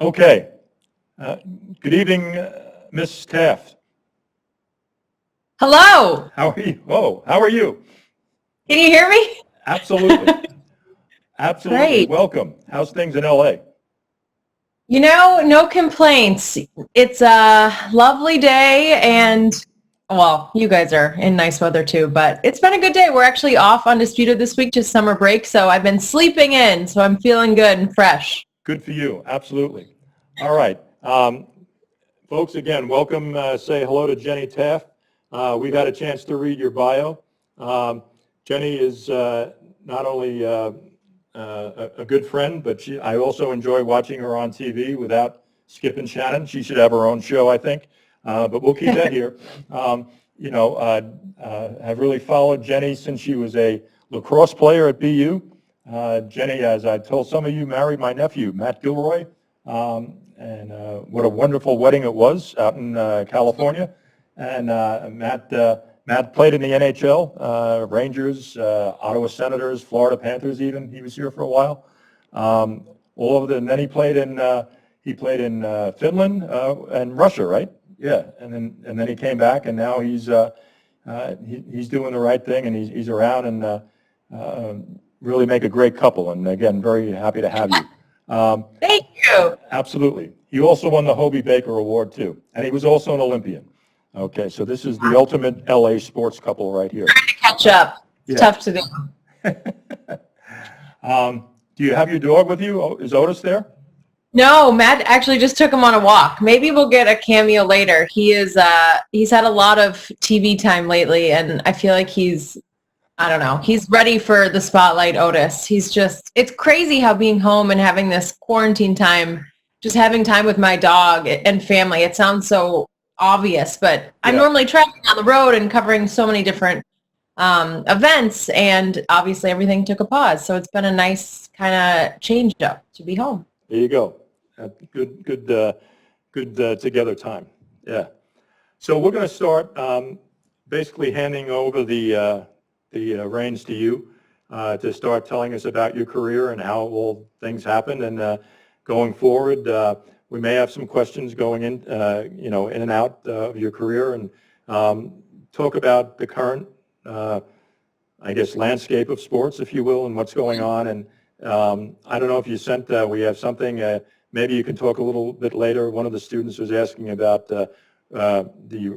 Okay. Uh, Good evening, Miss Taft. Hello. How are you? Oh, how are you? Can you hear me? Absolutely. Absolutely. Great. Welcome. How's things in LA? No complaints. It's a lovely day and, well, you guys are in nice weather too, but it's been a good day. We're actually off Undisputed this week, just summer break, so I've been sleeping in, so I'm feeling good and fresh. Good for you. Absolutely. All right. Folks, again, welcome. Say hello to Jenny Taft. We've had a chance to read your bio. Jenny is not only a good friend, but I also enjoy watching her on TV without Skip and Shannon. She should have her own show, I think, but we'll keep that here. I've really followed Jenny since she was a lacrosse player at BU. Jenny, as I told some of you, married my nephew, Matt Gilroy, and what a wonderful wedding it was out in California. And Matt played in the NHL, Rangers, Ottawa Senators, Florida Panthers even. He was here for a while. All over and then he played in Finland and Russia, right? Yeah, and then he came back, and now he's doing the right thing, and he's around, and really make a great couple. And again, very happy to have you. Thank you. Absolutely. He also won the Hobie Baker Award too, and he was also an Olympian. Okay, so this is the ultimate LA sports couple right here. Trying to catch up. It's tough to do. Do you have your dog with you? Is Otis there? No, Matt actually just took him on a walk. Maybe we'll get a cameo later. He's had a lot of TV time lately, and I feel like he's ready for the spotlight, Otis. It's crazy how being home and having this quarantine time, just having time with my dog and family, it sounds so obvious, but I'm normally traveling on the road and covering so many different events, and obviously everything took a pause. So it's been a nice kind of change up to be home. There you go. Good together time. Yeah. So we're going to start basically handing over the reins to you to start telling us about your career and how all things happened, and going forward, we may have some questions going in, in and out of your career, and talk about the current, landscape of sports, if you will, and what's going on. And I don't know if you sent, we have something, maybe you can talk a little bit later. One of the students was asking about the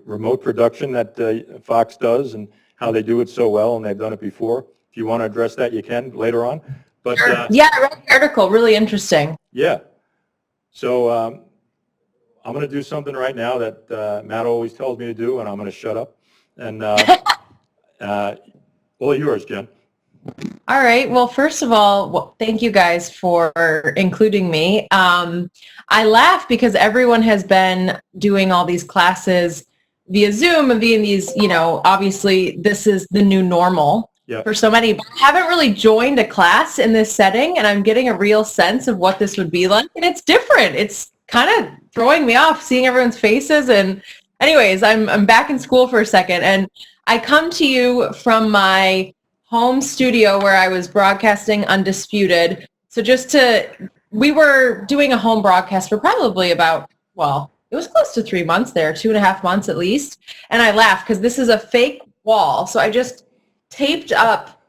remote production that Fox does and how they do it so well, and they've done it before. If you want to address that, you can later on. But sure. Yeah, I read the article. Really interesting. Yeah. So I'm going to do something right now that Matt always tells me to do, and I'm going to shut up. And all yours, Jen. All right. Well, first of all, thank you guys for including me. I laugh because everyone has been doing all these classes via Zoom and via these, obviously this is the new normal. Yep. For so many, but I haven't really joined a class in this setting, and I'm getting a real sense of what this would be like, and it's different. It's kind of throwing me off seeing everyone's faces. And anyways, I'm back in school for a second, and I come to you from my home studio where I was broadcasting Undisputed. So we were doing a home broadcast for probably about, it was close to 3 months there, 2.5 months at least. And I laugh because this is a fake wall. So I just taped up,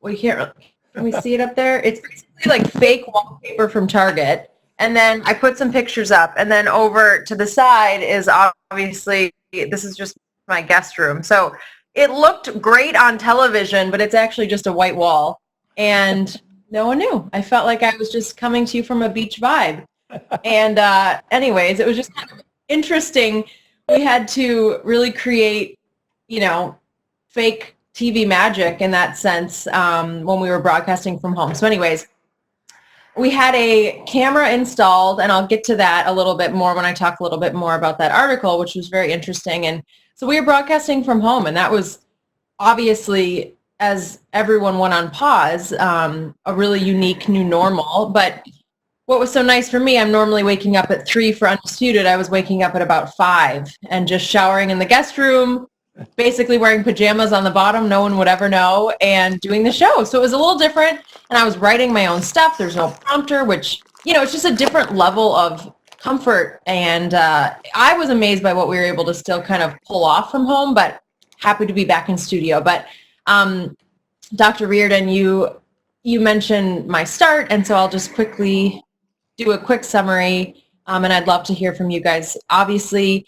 can we see it up there? It's basically like fake wallpaper from Target. And then I put some pictures up, and then over to the side is obviously, this is just my guest room. So it looked great on television, but it's actually just a white wall. And no one knew. I felt like I was just coming to you from a beach vibe. And anyways, it was just kind of interesting. We had to really create, fake TV magic in that sense when we were broadcasting from home. So anyways, we had a camera installed, and I'll get to that a little bit more when I talk a little bit more about that article, which was very interesting. And so we were broadcasting from home, and that was obviously, as everyone went on pause, a really unique new normal. But what was so nice for me, I'm normally waking up at 3 for Undisputed. I was waking up at about 5 and just showering in the guest room, basically wearing pajamas on the bottom, no one would ever know, and doing the show. So it was a little different, and I was writing my own stuff. There's no prompter, which, it's just a different level of comfort. And I was amazed by what we were able to still kind of pull off from home, but happy to be back in studio. But Dr. Riordan, you mentioned my start, and so I'll just quickly do a quick summary, and I'd love to hear from you guys. Obviously,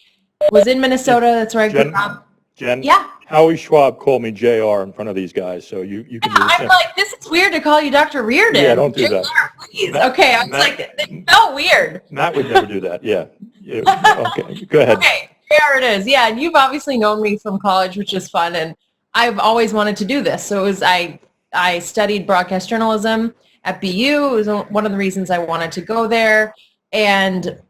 was in Minnesota. That's where I grew up. Jen, Yeah. Howie Schwab called me JR in front of these guys, so you can do the I'm same. like, this is weird to call you Dr. Riordan. Yeah, don't do that. JR, please. Okay, I was like, it felt weird. Matt would never do that, yeah. Okay, go ahead. Okay, there it is. Yeah, and you've obviously known me from college, which is fun, and I've always wanted to do this. So it was I studied broadcast journalism at BU. It was one of the reasons I wanted to go there, and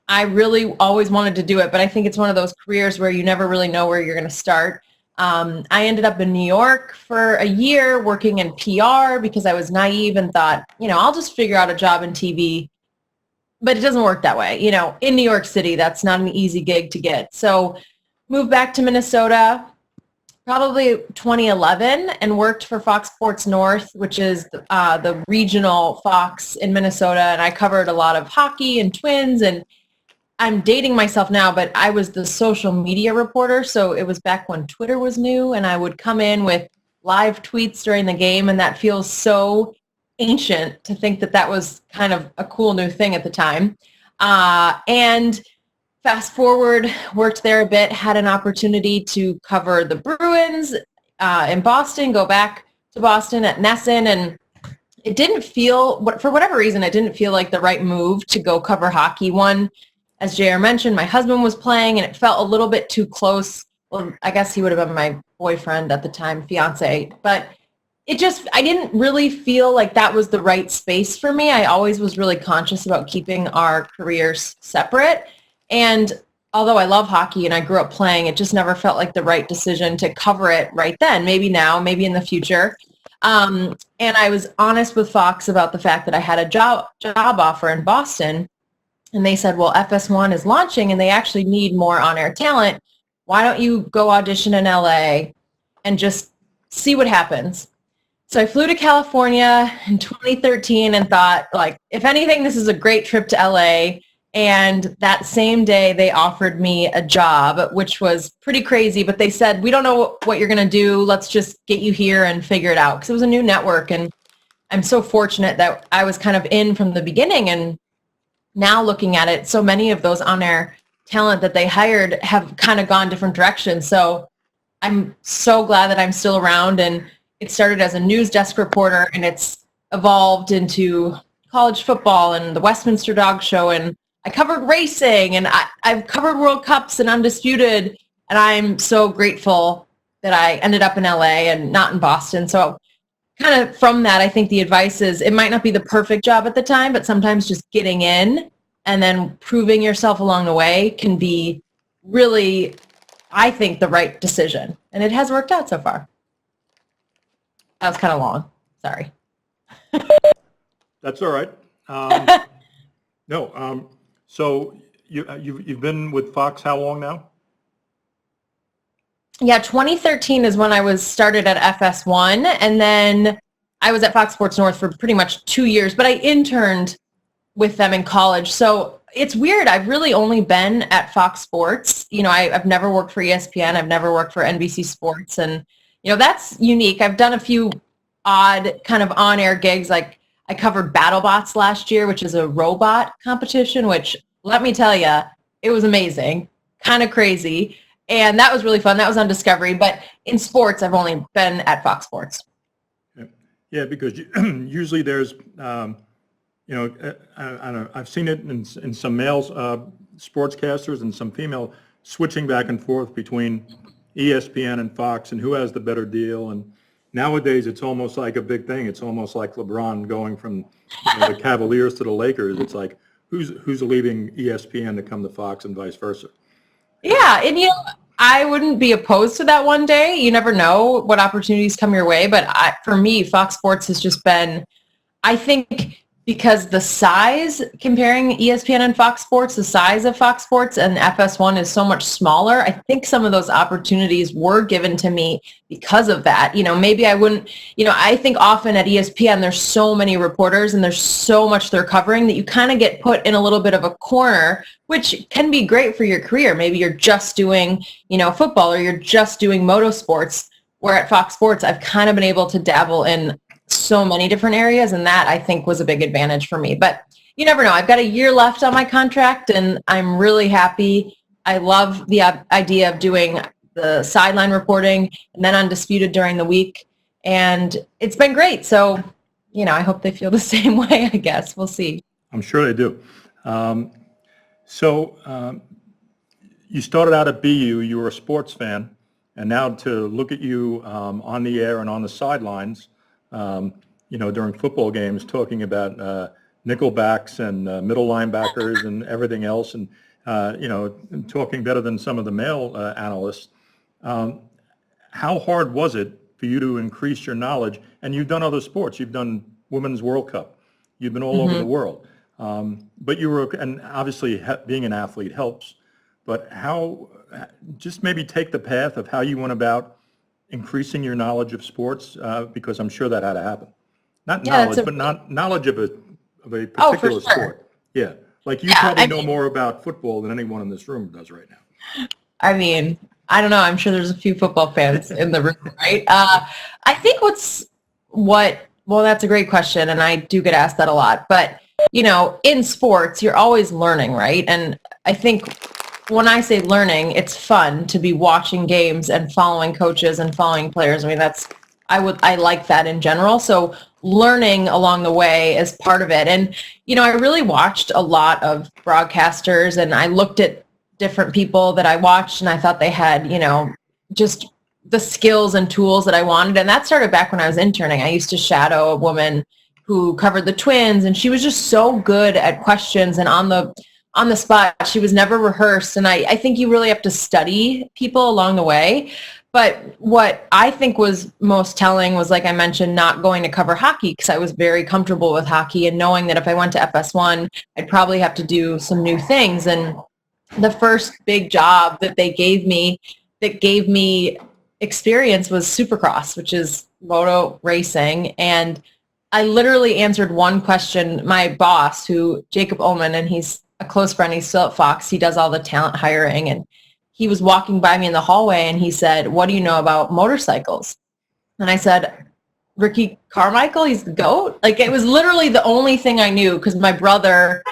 I really always wanted to do it, but I think it's one of those careers where you never really know where you're going to start. I ended up in New York for a year working in PR because I was naive and thought, I'll just figure out a job in TV, but it doesn't work that way. In New York City, that's not an easy gig to get. So moved back to Minnesota, probably 2011, and worked for Fox Sports North, which is the regional Fox in Minnesota, and I covered a lot of hockey and Twins, and I'm dating myself now, but I was the social media reporter, so it was back when Twitter was new, and I would come in with live tweets during the game, and that feels so ancient to think that that was kind of a cool new thing at the time. And fast forward, worked there a bit, had an opportunity to cover the Bruins in Boston, go back to Boston at Nesson, and it didn't feel, for whatever reason, it didn't feel like the right move to go cover hockey. One, as JR mentioned, my husband was playing, and it felt a little bit too close. Well, I guess he would have been my boyfriend at the time, fiance, but I didn't really feel like that was the right space for me. I always was really conscious about keeping our careers separate. And although I love hockey and I grew up playing, it just never felt like the right decision to cover it right then. Maybe now, maybe in the future. And I was honest with Fox about the fact that I had a job offer in Boston. And they said, well, FS1 is launching and they actually need more on-air talent. Why don't you go audition in LA and just see what happens? So I flew to California in 2013 and thought, like, if anything, this is a great trip to LA. And that same day, they offered me a job, which was pretty crazy. But they said, we don't know what you're going to do. Let's just get you here and figure it out. Because it was a new network. And I'm so fortunate that I was kind of in from the beginning. And now looking at it, so many of those on-air talent that they hired have kind of gone different directions. So I'm so glad that I'm still around. And it started as a news desk reporter, and it's evolved into college football and the Westminster Dog Show. And I covered racing, and I've covered World Cups and Undisputed. And I'm so grateful that I ended up in LA and not in Boston. So kind of from that, I think the advice is it might not be the perfect job at the time, but sometimes just getting in and then proving yourself along the way can be really, I think, the right decision. And it has worked out so far. That was kind of long. Sorry. That's all right. No, so you've been with Fox how long now? Yeah, 2013 is when I was started at FS1, and then I was at Fox Sports North for pretty much 2 years, but I interned with them in college. So it's weird. I've really only been at Fox Sports. I've never worked for ESPN. I've never worked for NBC Sports, and that's unique. I've done a few odd kind of on-air gigs. Like I covered BattleBots last year, which is a robot competition, which let me tell you, it was amazing, kind of crazy. And that was really fun. That was on Discovery. But in sports, I've only been at Fox Sports. Yeah, because usually there's, I don't know, I've seen it in some male sportscasters and some female switching back and forth between ESPN and Fox and who has the better deal. And nowadays, it's almost like a big thing. It's almost like LeBron going from the Cavaliers to the Lakers. It's like, who's leaving ESPN to come to Fox and vice versa. Yeah, and I wouldn't be opposed to that one day. You never know what opportunities come your way. But for me, Fox Sports has just been, I think, because the size, comparing ESPN and Fox Sports, the size of Fox Sports and FS1 is so much smaller. I think some of those opportunities were given to me because of that. Maybe I wouldn't, I think often at ESPN, there's so many reporters and there's so much they're covering that you kind of get put in a little bit of a corner, which can be great for your career. Maybe you're just doing, football, or you're just doing motorsports, where at Fox Sports, I've kind of been able to dabble in so many different areas, and that I think was a big advantage for me. But you never know. I've got a year left on my contract, and I'm really happy. I love the idea of doing the sideline reporting and then Undisputed during the week, and it's been great. So, I hope they feel the same way, I guess. We'll see. I'm sure they do. You started out at BU, you were a sports fan, and now to look at you on the air and on the sidelines, during football games, talking about nickelbacks and middle linebackers and everything else, and talking better than some of the male analysts. How hard was it for you to increase your knowledge? And you've done other sports. You've done Women's World Cup. You've been all over the world. But you were, and obviously being an athlete helps. But just maybe take the path of how you went about increasing your knowledge of sports, because I'm sure that had to happen. Not knowledge, but not knowledge of a particular sport. Yeah, like you probably know more about football than anyone in this room does right now. I mean, I don't know. I'm sure there's a few football fans in the room, right? I think well, that's a great question, and I do get asked that a lot. But, in sports, you're always learning, right? And I think when I say learning, it's fun to be watching games and following coaches and following players. I mean, I like that in general. So learning along the way is part of it. And, I really watched a lot of broadcasters, and I looked at different people that I watched, and I thought they had, just the skills and tools that I wanted. And that started back when I was interning. I used to shadow a woman who covered the Twins, and she was just so good at questions and on the spot. She was never rehearsed. And I think you really have to study people along the way. But what I think was most telling was, like I mentioned, not going to cover hockey, because I was very comfortable with hockey and knowing that if I went to FS1, I'd probably have to do some new things. And the first big job that they gave me that gave me experience was Supercross, which is moto racing. And I literally answered one question. My boss, Jacob Ullman, and he's a close friend, he's still at Fox, he does all the talent hiring, and he was walking by me in the hallway and he said, "What do you know about motorcycles?" And I said, "Ricky Carmichael, he's the GOAT." Like, it was literally the only thing I knew, because my brother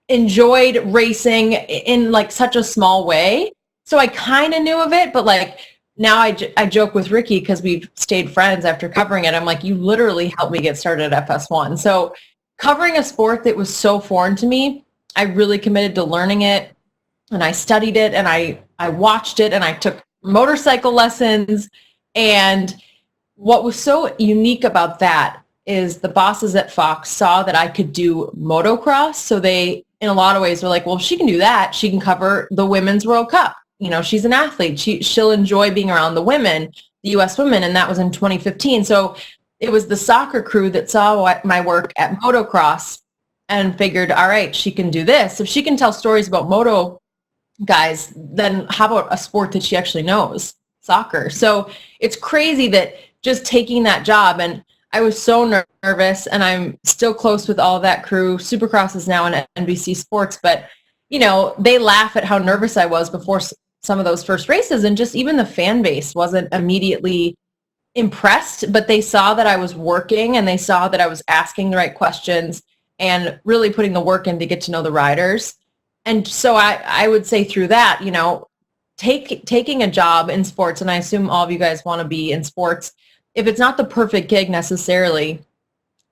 enjoyed racing in like such a small way. So I kind of knew of it, but like now I joke with Ricky, because we've stayed friends after covering it. I'm like, you literally helped me get started at FS1. So covering a sport that was so foreign to me, I really committed to learning it, and I studied it, and I watched it, and I took motorcycle lessons. And what was so unique about that is the bosses at Fox saw that I could do motocross. So they, in a lot of ways, were like, well, if she can do that, she can cover the Women's World Cup. She's an athlete. She'll enjoy being around the women, the U.S. women. And that was in 2015. So it was the soccer crew that saw my work at motocross and figured, all right, she can do this. If she can tell stories about moto guys, then how about a sport that she actually knows, soccer? So it's crazy that just taking that job, and I was so nervous, and I'm still close with all of that crew. Supercross is now in NBC Sports, but they laugh at how nervous I was before some of those first races, and just even the fan base wasn't immediately impressed, but they saw that I was working, and they saw that I was asking the right questions and really putting the work in to get to know the riders. And so I would say through that, taking a job in sports, and I assume all of you guys want to be in sports, if it's not the perfect gig necessarily,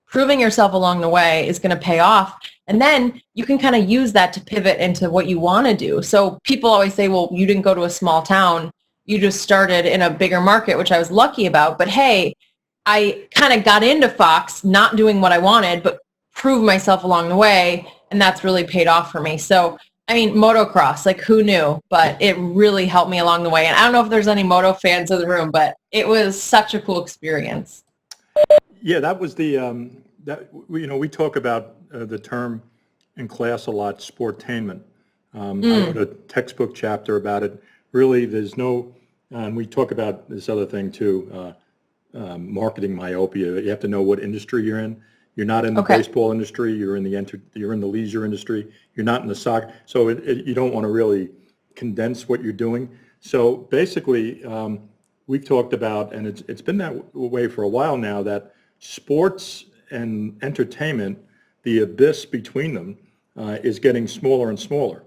proving yourself along the way is going to pay off. And then you can kind of use that to pivot into what you want to do. So people always say, well, you didn't go to a small town. You just started in a bigger market, which I was lucky about. But hey, I kind of got into Fox not doing what I wanted, but proved myself along the way. And that's really paid off for me. So, I mean, motocross, like, who knew? But it really helped me along the way. And I don't know if there's any moto fans in the room, but it was such a cool experience. Yeah, that was the we talk about the term in class a lot, sportainment. I wrote a textbook chapter about it. Really, there's no, and we talk about this other thing too, marketing myopia. You have to know what industry you're in. You're not in the baseball industry. You're in the leisure industry. You're not in the soccer. So you don't want to really condense what you're doing. So basically, we've talked about, and it's been that way for a while now, that sports and entertainment, the abyss between them, is getting smaller and smaller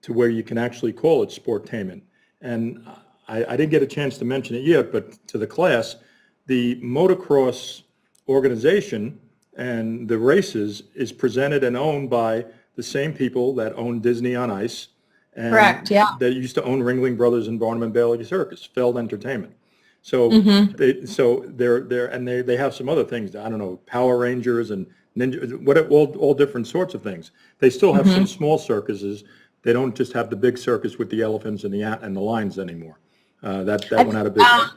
to where you can actually call it sportainment. And I didn't get a chance to mention it yet, but to the class, the motocross organization and the races is presented and owned by the same people that own Disney on Ice. And Correct, yeah. They used to own Ringling Brothers and Barnum and Bailey Circus, Feld Entertainment. So they have some other things. I don't know, Power Rangers and Ninja, all different sorts of things. They still have some small circuses. They don't just have the big circus with the elephants and the lions anymore. That went out of business.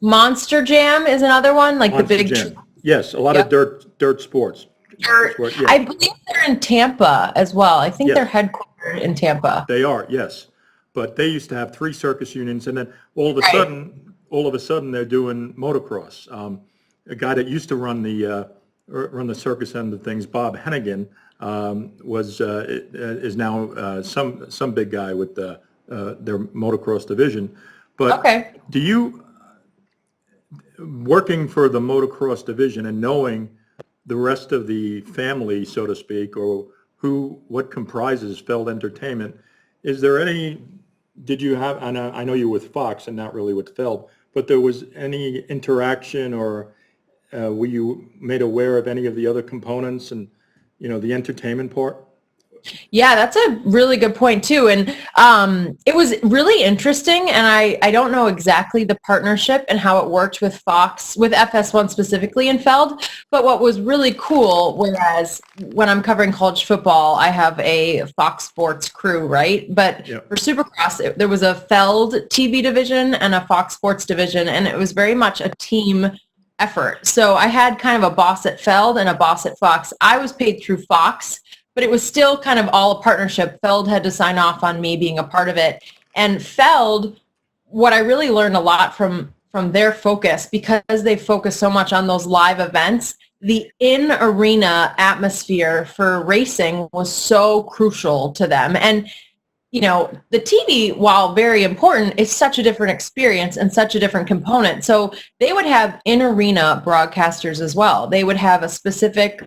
Monster Jam is another one, like Monster the big. Jam. Yes, a lot of dirt sports. Yeah. I believe they're in Tampa as well. I think they're headquartered in Tampa. They are, yes. But they used to have 3 circus unions, and then all of a sudden they're doing motocross. A guy that used to run the circus end of things, Bob Hennigan, is now some big guy with their motocross division. But do you, working for the motocross division and knowing the rest of the family, so to speak, or what comprises Feld Entertainment, is there any, did you have, and I know you're with Fox and not really with Feld, but there was any interaction, or were you made aware of any of the other components and, the entertainment part? Yeah, that's a really good point too. And it was really interesting. And I don't know exactly the partnership and how it worked with Fox, with FS1 specifically in Feld. But what was really cool, whereas when I'm covering college football, I have a Fox Sports crew, right? But for Supercross, there was a Feld TV division and a Fox Sports division. And it was very much a team effort. So I had kind of a boss at Feld and a boss at Fox. I was paid through Fox, but it was still kind of all a partnership. Feld had to sign off on me being a part of it. And Feld, what I really learned a lot from their focus, because they focus so much on those live events, the in-arena atmosphere for racing was so crucial to them. And, the TV, while very important, is such a different experience and such a different component. So they would have in-arena broadcasters as well. They would have a specific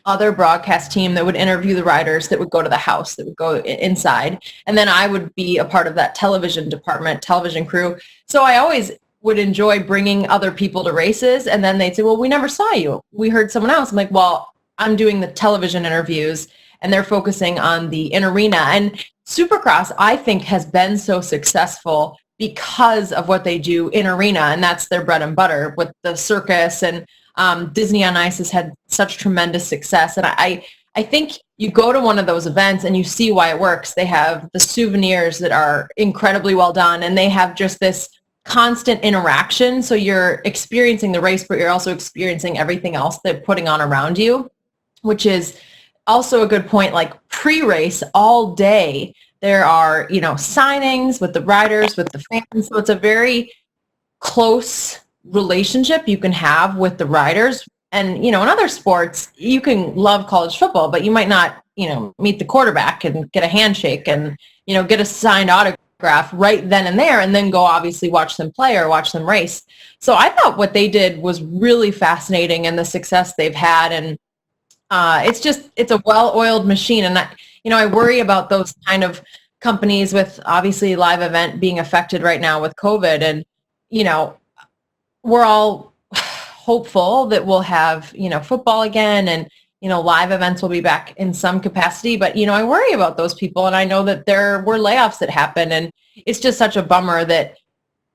other broadcast team that would interview the riders, that would go to the house, that would go inside. And then I would be a part of that television department, television crew. So I always would enjoy bringing other people to races. And then they'd say, well, we never saw you. We heard someone else. I'm like, well, I'm doing the television interviews, and they're focusing on the in-arena. And Supercross, I think, has been so successful because of what they do in arena, and that's their bread and butter with the circus. And Disney on Ice has had such tremendous success. And I think you go to one of those events and you see why it works. They have the souvenirs that are incredibly well done, and they have just this constant interaction. So you're experiencing the race, but you're also experiencing everything else they're putting on around you, which is also a good point. Like pre-race all day, there are, signings with the riders, with the fans. So it's a very close relationship you can have with the riders. And, in other sports, you can love college football, but you might not, meet the quarterback and get a handshake and, get a signed autograph right then and there, and then go obviously watch them play or watch them race. So I thought what they did was really fascinating, and the success they've had. And it's a well-oiled machine. And I worry about those kind of companies with obviously live event being affected right now with COVID. And, we're all hopeful that we'll have, football again, and, live events will be back in some capacity. But, I worry about those people. And I know that there were layoffs that happened. And it's just such a bummer that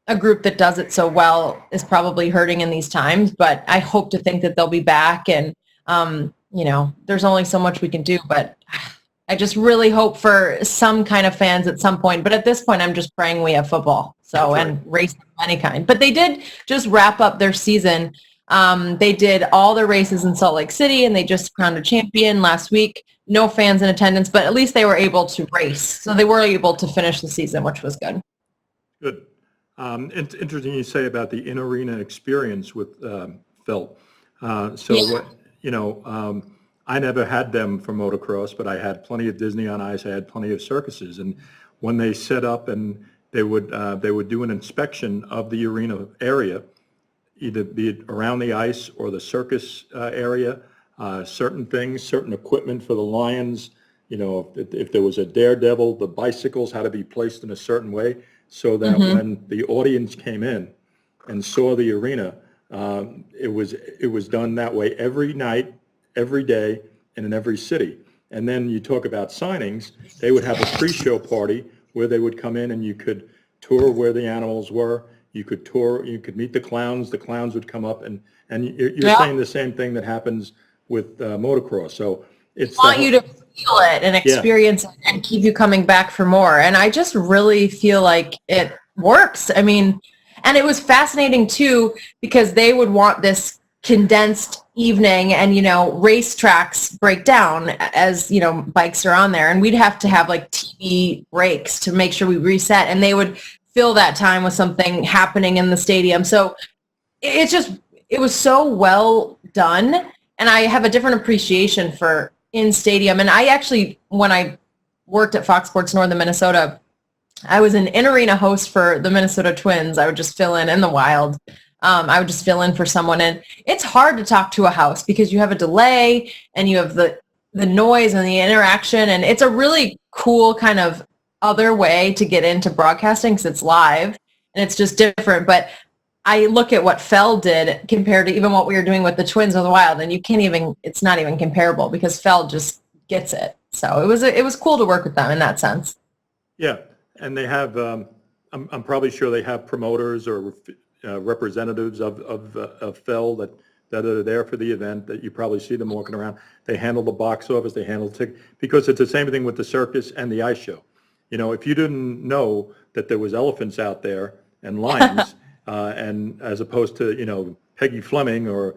a group that does it so well is probably hurting in these times. But I hope to think that they'll be back. And, there's only so much we can do. But I just really hope for some kind of fans at some point. But at this point, I'm just praying we have football. So, and racing of any kind. But they did just wrap up their season They did all their races in Salt Lake City, and they just crowned a champion last week. No fans in attendance, but at least they were able to race. So they were able to finish the season, which was good. Good. It's interesting you say about the in-arena experience with Phil. I never had them for motocross, but I had plenty of Disney on Ice. I had plenty of circuses, and when they set up and they would do an inspection of the arena area, either be it around the ice or the circus area, certain things, certain equipment for the Lions. If there was a daredevil, the bicycles had to be placed in a certain way so that when the audience came in and saw the arena, it was done that way every night, every day, and in every city. And then you talk about signings, they would have a pre-show party where they would come in and you could tour where the animals were. You could tour, you could meet the clowns would come up, and you're saying the same thing that happens with motocross. So it's want you to feel it and experience it and keep you coming back for more. And I just really feel like it works. I mean, and it was fascinating too, because they would want this condensed evening, and race tracks break down as bikes are on there, and we'd have to have like TV breaks to make sure we reset, and they would fill that time with something happening in the stadium. So it was so well done, and I have a different appreciation for in stadium. And I actually, when I worked at Fox Sports Northern Minnesota, I was an in-arena host for the Minnesota Twins. I would just fill in the Wild. I would just fill in for someone, and it's hard to talk to a house because you have a delay and you have the noise and the interaction, and it's a really cool kind of other way to get into broadcasting because it's live and it's just different. But I look at what Fell did compared to even what we were doing with the Twins or the Wild, and it's not even comparable because Fell just gets it. So it was cool to work with them in that sense. Yeah, and they have, I'm probably sure they have promoters or representatives of Fell that are there for the event, that you probably see them walking around. They handle the box office, they handle because it's the same thing with the circus and the ice show. If you didn't know that there was elephants out there and lions, and as opposed to, Peggy Fleming or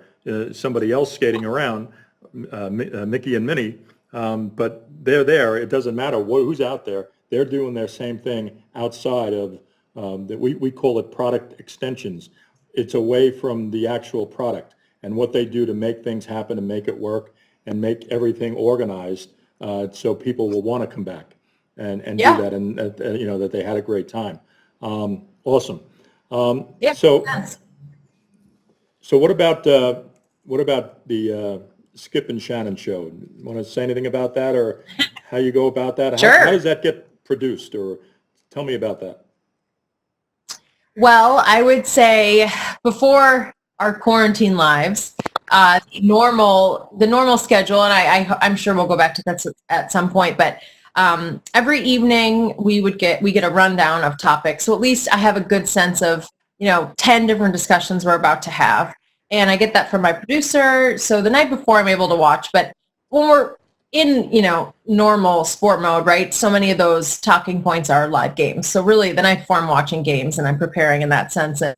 somebody else skating around, Mickey and Minnie, but they're there. It doesn't matter who's out there. They're doing their same thing outside of, that we call it product extensions. It's away from the actual product and what they do to make things happen and make it work and make everything organized so people will want to come back and do that, and that they had a great time. Awesome. So what about the Skip and Shannon show? Want to say anything about that, or how you go about that? Sure. How does that get produced, or tell me about that? Well, I would say before our quarantine lives, the normal schedule, and I'm sure we'll go back to that at some point, but every evening we get a rundown of topics. So at least I have a good sense of, 10 different discussions we're about to have. And I get that from my producer. So the night before I'm able to watch, but when we're in, normal sport mode, right? So many of those talking points are live games. So really the night before I'm watching games and I'm preparing in that sense. And,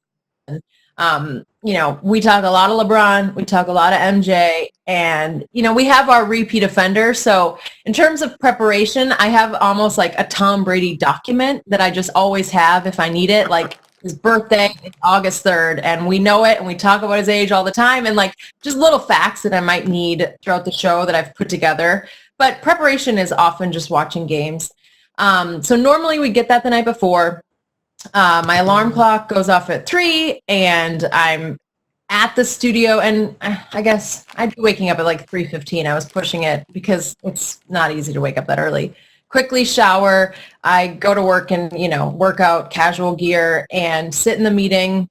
we talk a lot of LeBron, we talk a lot of MJ, and, we have our repeat offender. So in terms of preparation, I have almost like a Tom Brady document that I just always have if I need it. Like his birthday is August 3rd, and we know it, and we talk about his age all the time, and like just little facts that I might need throughout the show that I've put together. But preparation is often just watching games. So normally we get that the night before. My alarm clock goes off at 3, and I'm at the studio, and I guess I'd be waking up at like 3:15. I was pushing it because it's not easy to wake up that early. Quickly shower, I go to work in, work out, casual gear, and sit in the meeting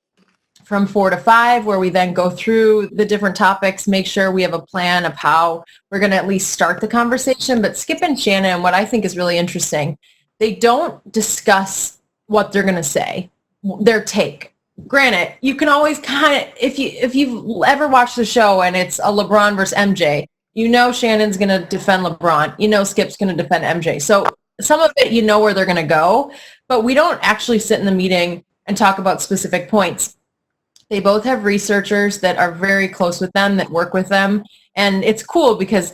from 4 to 5, where we then go through the different topics, make sure we have a plan of how we're going to at least start the conversation. But Skip and Shannon, what I think is really interesting, they don't discuss what they're going to say, their take. Granted, you can always kind of, if you've ever watched the show and it's a LeBron versus MJ, Shannon's going to defend LeBron. Skip's going to defend MJ. So some of it, where they're going to go, but we don't actually sit in the meeting and talk about specific points. They both have researchers that are very close with them, that work with them. And it's cool because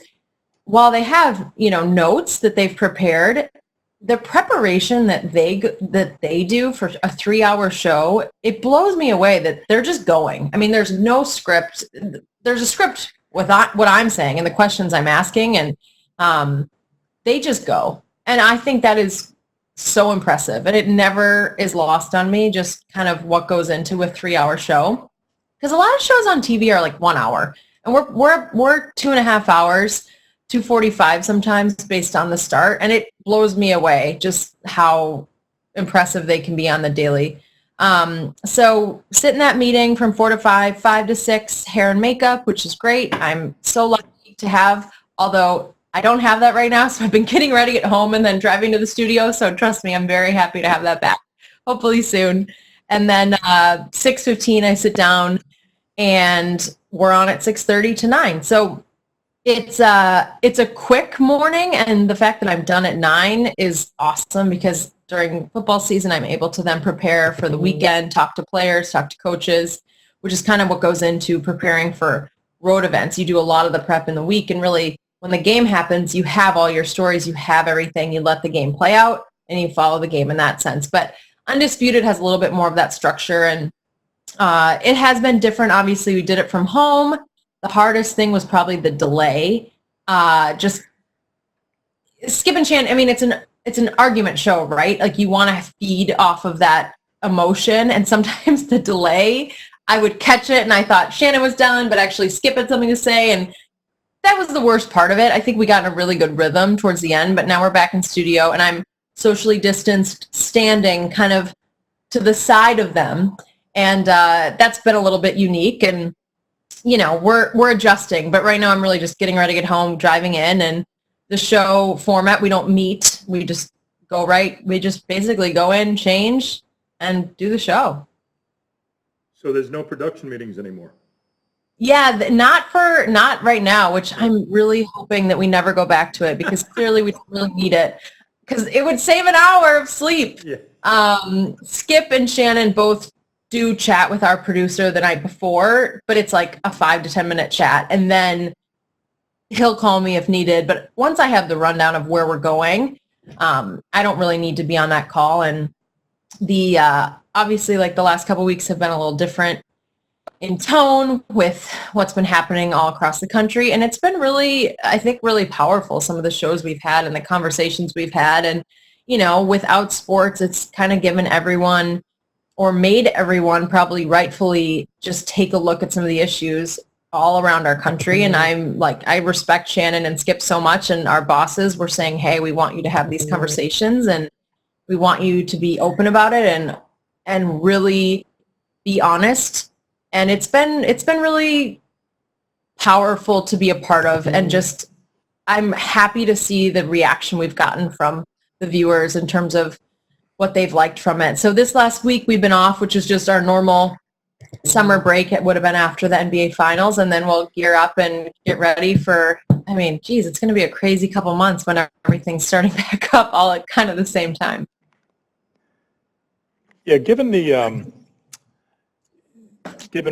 while they have, notes that they've prepared, the preparation that they do for a 3-hour show, it blows me away that they're just going. I mean, there's no script. There's a script with what I'm saying and the questions I'm asking, and they just go. And I think that is so impressive, and it never is lost on me, just kind of what goes into a 3-hour show. Because a lot of shows on TV are like 1 hour, and we're 2.5 hours, 2:45 sometimes based on the start, and it blows me away just how impressive they can be on the daily. So sit in that meeting from 4 to 5, 5 to 6, hair and makeup, which is great. I'm so lucky to have, although I don't have that right now, so I've been getting ready at home and then driving to the studio, so trust me, I'm very happy to have that back, hopefully soon. And then 6:15, I sit down, and we're on at 6:30 to 9. So it's a quick morning, and the fact that I'm done at 9 is awesome because during football season, I'm able to then prepare for the weekend, talk to players, talk to coaches, which is kind of what goes into preparing for road events. You do a lot of the prep in the week, and really when the game happens, you have all your stories, you have everything, you let the game play out, and you follow the game in that sense. But Undisputed has a little bit more of that structure, and it has been different. Obviously, we did it from home. The hardest thing was probably the delay. Just Skip and Shannon, I mean, it's an argument show, right? Like you want to feed off of that emotion, and sometimes the delay, I would catch it and I thought Shannon was done, but actually Skip had something to say, and that was the worst part of it. I think we got in a really good rhythm towards the end, but now we're back in studio, and I'm socially distanced, standing kind of to the side of them, and that's been a little bit unique, and we're adjusting, but right now I'm really just getting ready to get home, driving in, and the show format, we don't meet, we just we just basically go in, change, and do the show. So there's no production meetings anymore? Yeah, not right now, which I'm really hoping that we never go back to it, because clearly we don't really need it, because it would save an hour of sleep. Yeah. Skip and Shannon both do chat with our producer the night before, but it's like a 5 to 10 minute chat, and then he'll call me if needed. But once I have the rundown of where we're going, I don't really need to be on that call. And the obviously, like the last couple weeks have been a little different in tone with what's been happening all across the country, and it's been really, I think, really powerful, some of the shows we've had and the conversations we've had. And without sports, it's kind of given everyone, or made everyone probably rightfully, just take a look at some of the issues all around our country. And I respect Shannon and Skip so much, and our bosses were saying, hey, we want you to have these conversations, and we want you to be open about it and really be honest. And it's been really powerful to be a part of, and just I'm happy to see the reaction we've gotten from the viewers in terms of what they've liked from it. So this last week we've been off, which is just our normal summer break. It would have been after the NBA finals, and then we'll gear up and get ready for, it's going to be a crazy couple months when everything's starting back up all at kind of the same time. Yeah, given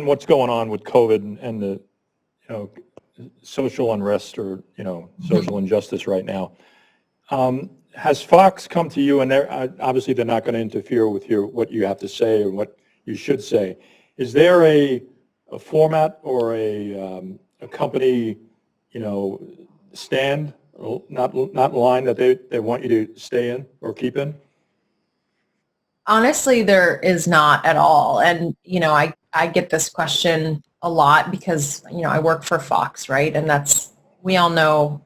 what's going on with COVID and the social unrest, or social injustice right now, has Fox come to you, and obviously they're not going to interfere with what you have to say or what you should say. Is there a format or a company stand, not line that they want you to stay in or keep in? Honestly, there is not at all. And I get this question a lot because I work for Fox, right? And we all know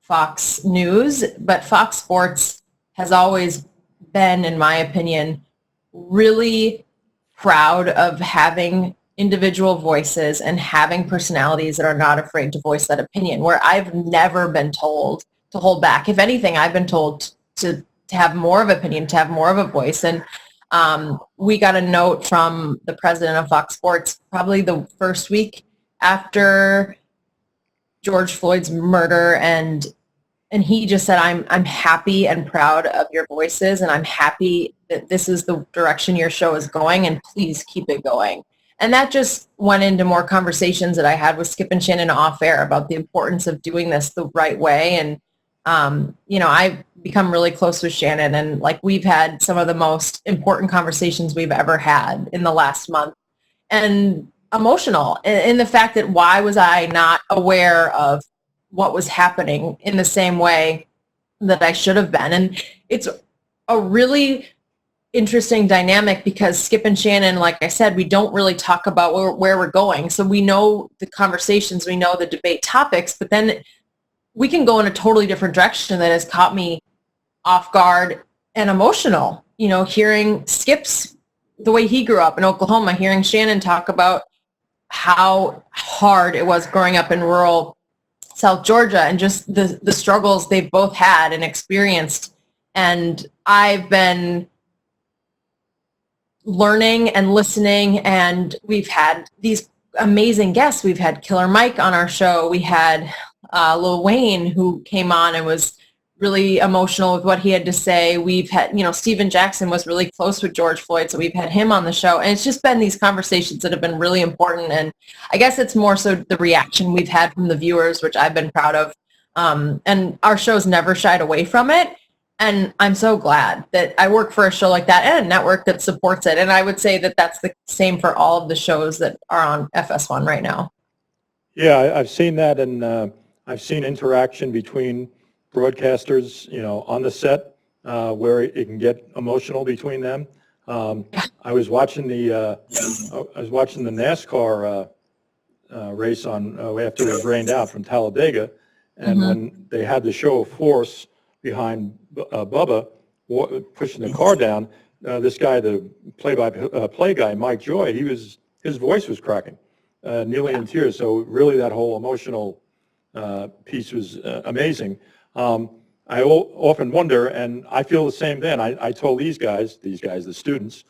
Fox News, but Fox Sports has always been, in my opinion, really proud of having individual voices and having personalities that are not afraid to voice that opinion, where I've never been told to hold back. If anything, I've been told to have more of opinion, to have more of a voice. And we got a note from the president of Fox Sports probably the first week after George Floyd's murder, and he just said, I'm happy and proud of your voices, and I'm happy that this is the direction your show is going, and please keep it going. And that just went into more conversations that I had with Skip and Shannon off air about the importance of doing this the right way. And, I've become really close with Shannon, and like we've had some of the most important conversations we've ever had in the last month, and emotional in the fact that why was I not aware of what was happening in the same way that I should have been? And it's a really interesting dynamic because Skip and Shannon, like I said, we don't really talk about where we're going. So we know the conversations, we know the debate topics, but then we can go in a totally different direction that has caught me off guard and emotional. Hearing Skip's, the way he grew up in Oklahoma, hearing Shannon talk about how hard it was growing up in rural South Georgia and just the struggles they've both had and experienced. And I've been learning and listening, and we've had these amazing guests. We've had Killer Mike on our show. We had Lil Wayne, who came on and was really emotional with what he had to say. We've had, Steven Jackson was really close with George Floyd, so we've had him on the show. And it's just been these conversations that have been really important. And I guess it's more so the reaction we've had from the viewers, which I've been proud of. And our show's never shied away from it. And I'm so glad that I work for a show like that and a network that supports it. And I would say that that's the same for all of the shows that are on FS1 right now. Yeah, I've seen that, and I've seen interaction between broadcasters, on the set, where it can get emotional between them. I was watching the NASCAR race on after it was rained out from Talladega, and when they had the show of force behind Bubba pushing the car down, this guy, the play-by-play guy, Mike Joy, his voice was cracking, nearly in tears. So really, that whole emotional piece was amazing. I often wonder, and I feel the same then. I told these guys, the students,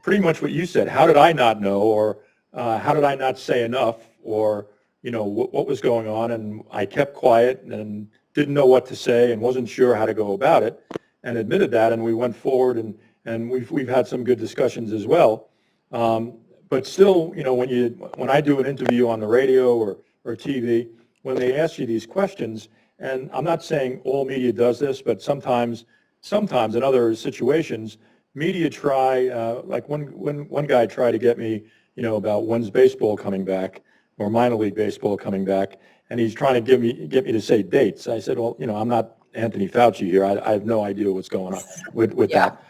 pretty much what you said. How did I not know, or how did I not say enough, or what was going on? And I kept quiet and didn't know what to say and wasn't sure how to go about it, and admitted that. And we went forward, and we've had some good discussions as well. But still, when I do an interview on the radio or TV, when they ask you these questions, and I'm not saying all media does this, but sometimes in other situations, media try, like one guy tried to get me, about when's baseball coming back or minor league baseball coming back, and he's trying to get me to say dates. I said, well, I'm not Anthony Fauci here. I have no idea what's going on with that.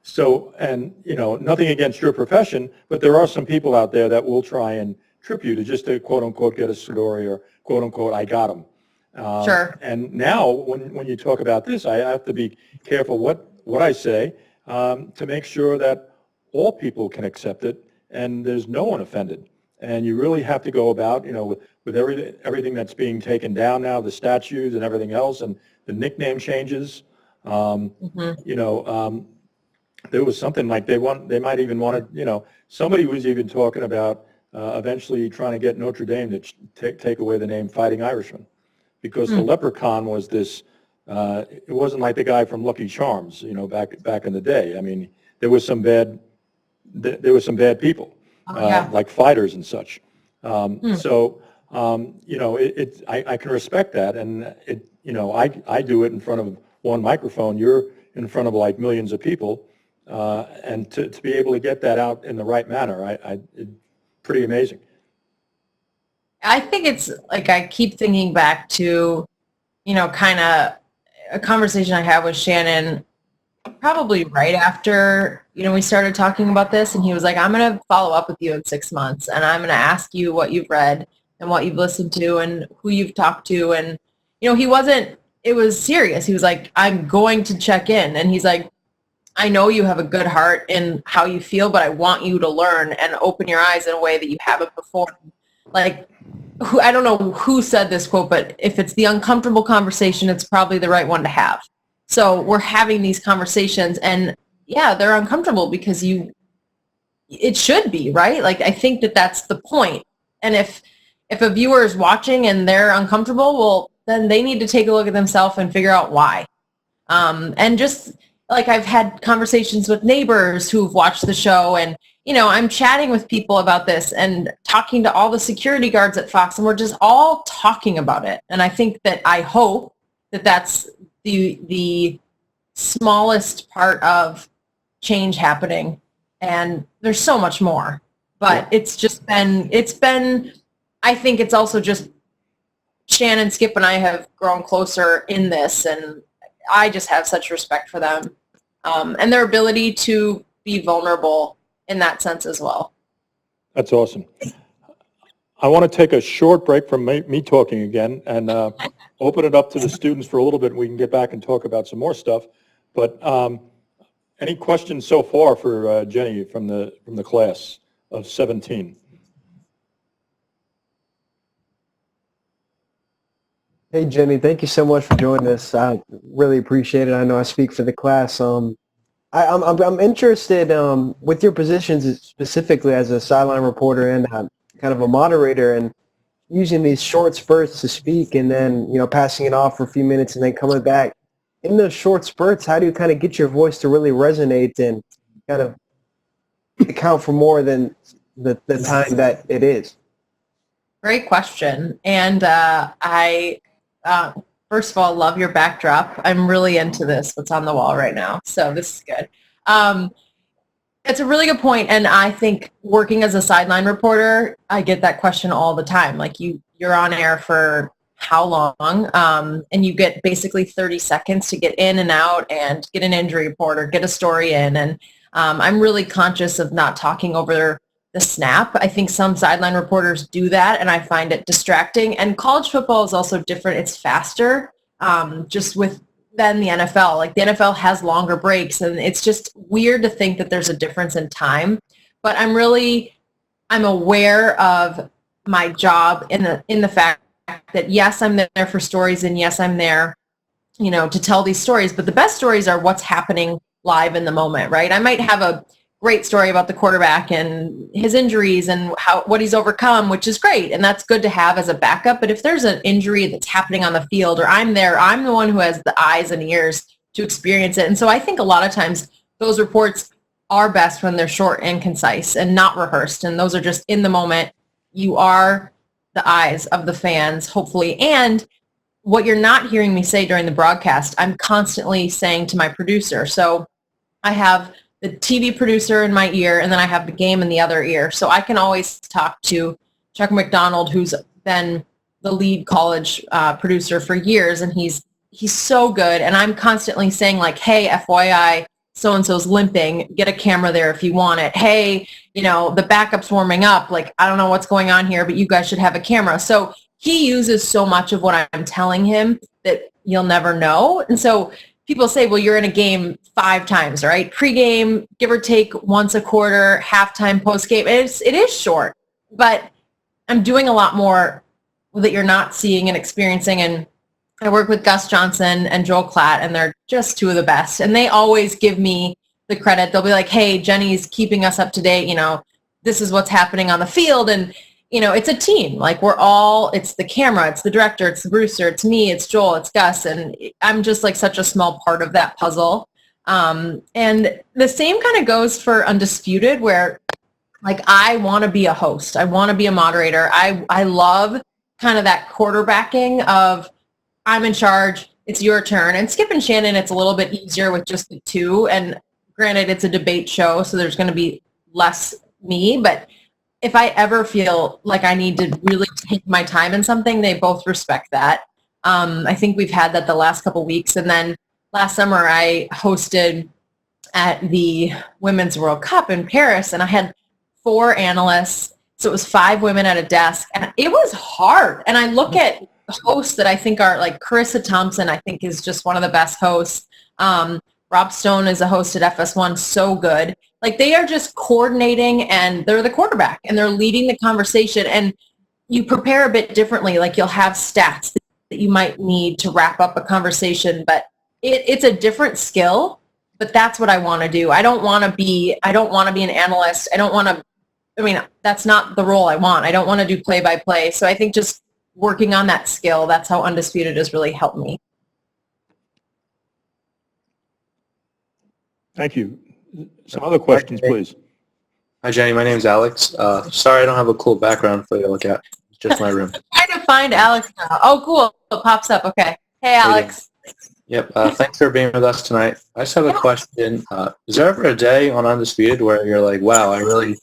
So, and, nothing against your profession, but there are some people out there that will try and trip you to just to quote unquote get a story, or quote unquote I got them. Sure. And now when you talk about this, I have to be careful what I say, to make sure that all people can accept it and there's no one offended. And you really have to go about, with everything that's being taken down now, the statues and everything else, and the nickname changes. There was something like they might even want to, somebody was even talking about eventually trying to get Notre Dame to take away the name Fighting Irishman, because the leprechaun was this, it wasn't like the guy from Lucky Charms, back in the day. I mean, there was some bad people, like fighters and such. So, I can respect that, and I do it in front of one microphone. You're in front of like millions of people, and to be able to get that out in the right manner, it's pretty amazing. I think it's like, I keep thinking back to, kind of a conversation I had with Shannon probably right after, we started talking about this, and he was like, I'm going to follow up with you in 6 months, and I'm going to ask you what you've read and what you've listened to and who you've talked to. And, it was serious. He was like, I'm going to check in. And he's like, I know you have a good heart in how you feel, but I want you to learn and open your eyes in a way that you haven't before. Like, I don't know who said this quote, but if it's the uncomfortable conversation, it's probably the right one to have. So we're having these conversations, and yeah, they're uncomfortable because it should be, right? Like, I think that's the point. And if a viewer is watching and they're uncomfortable, well, then they need to take a look at themselves and figure out why. And just, like I've had conversations with neighbors who've watched the show, and I'm chatting with people about this and talking to all the security guards at Fox, and we're just all talking about it. And I hope that that's the smallest part of change happening. And there's so much more, but it's been, I think it's also just Shannon, Skip, and I have grown closer in this, and I just have such respect for them and their ability to be vulnerable in that sense as well. That's awesome. I want to take a short break from me talking again and open it up to the students for a little bit, and we can get back and talk about some more stuff. But any questions so far for Jenny from the class of 17? Hey, Jenny, thank you so much for joining us. I really appreciate it. I know I speak for the class. I'm interested with your positions specifically as a sideline reporter and kind of a moderator, and using these short spurts to speak and then, passing it off for a few minutes and then coming back. In those short spurts, how do you kind of get your voice to really resonate and kind of account for more than the time that it is? Great question. And I first of all, love your backdrop. I'm really into this, what's on the wall right now. So this is good. It's a really good point. And I think working as a sideline reporter, I get that question all the time. Like you're on air for how long? And you get basically 30 seconds to get in and out and get an injury report or get a story in. And I'm really conscious of not talking over the snap. I think some sideline reporters do that, and I find it distracting. And college football is also different. It's faster just than the NFL. Like the NFL has longer breaks, and it's just weird to think that there's a difference in time. But I'm aware of my job in the fact that, yes, I'm there for stories, and yes, I'm there, to tell these stories. But the best stories are what's happening live in the moment, right? I might have a great story about the quarterback and his injuries and what he's overcome, which is great. And that's good to have as a backup. But if there's an injury that's happening on the field, or I'm there, I'm the one who has the eyes and ears to experience it. And so I think a lot of times those reports are best when they're short and concise and not rehearsed. And those are just in the moment. You are the eyes of the fans, hopefully. And what you're not hearing me say during the broadcast, I'm constantly saying to my producer. So I have the TV producer in my ear, and then I have the game in the other ear. So I can always talk to Chuck McDonald, who's been the lead college producer for years, and he's so good. And I'm constantly saying, like, hey, FYI, so-and-so's limping. Get a camera there if you want it. Hey, the backup's warming up. Like, I don't know what's going on here, but you guys should have a camera. So he uses so much of what I'm telling him that you'll never know. And so people say, well, you're in a game 5 times, right? Pre-game, give or take once a quarter, halftime, post-game. It is short, but I'm doing a lot more that you're not seeing and experiencing. And I work with Gus Johnson and Joel Klatt, and they're just two of the best. And they always give me the credit. They'll be like, hey, Jenny's keeping us up to date. This is what's happening on the field. And it's a team. Like it's the camera, it's the director, it's the producer, it's me, it's Joel, it's Gus. And I'm just like such a small part of that puzzle. And the same kind of goes for Undisputed, where like I want to be a host. I want to be a moderator. I love kind of that quarterbacking of I'm in charge, it's your turn. And Skip and Shannon, it's a little bit easier with just the two. And granted, it's a debate show, so there's going to be less me, but if I ever feel like I need to really take my time in something, they both respect that. I think we've had that the last couple of weeks. And then last summer I hosted at the Women's World Cup in Paris, and I had 4 analysts. So it was 5 women at a desk, and it was hard. And I look at hosts that I think are like Carissa Thompson, I think is just one of the best hosts. Rob Stone is a host at FS1, so good. Like they are just coordinating, and they're the quarterback, and they're leading the conversation. And you prepare a bit differently. Like you'll have stats that you might need to wrap up a conversation, but it's a different skill. But that's what I want to do. I don't want to be an analyst. That's not the role I want. I don't want to do play-by-play. So I think just working on that skill, that's how Undisputed has really helped me. Thank you. Some other questions, please. Hi, Jenny. My name's Alex. Sorry I don't have a cool background for you to look at. It's just my room. I'm trying to find Alex now. Oh, cool. It pops up. Okay. Hey, Alex. Yep. Thanks for being with us tonight. I just have a question. Is there ever a day on Undisputed where you're like, wow, I really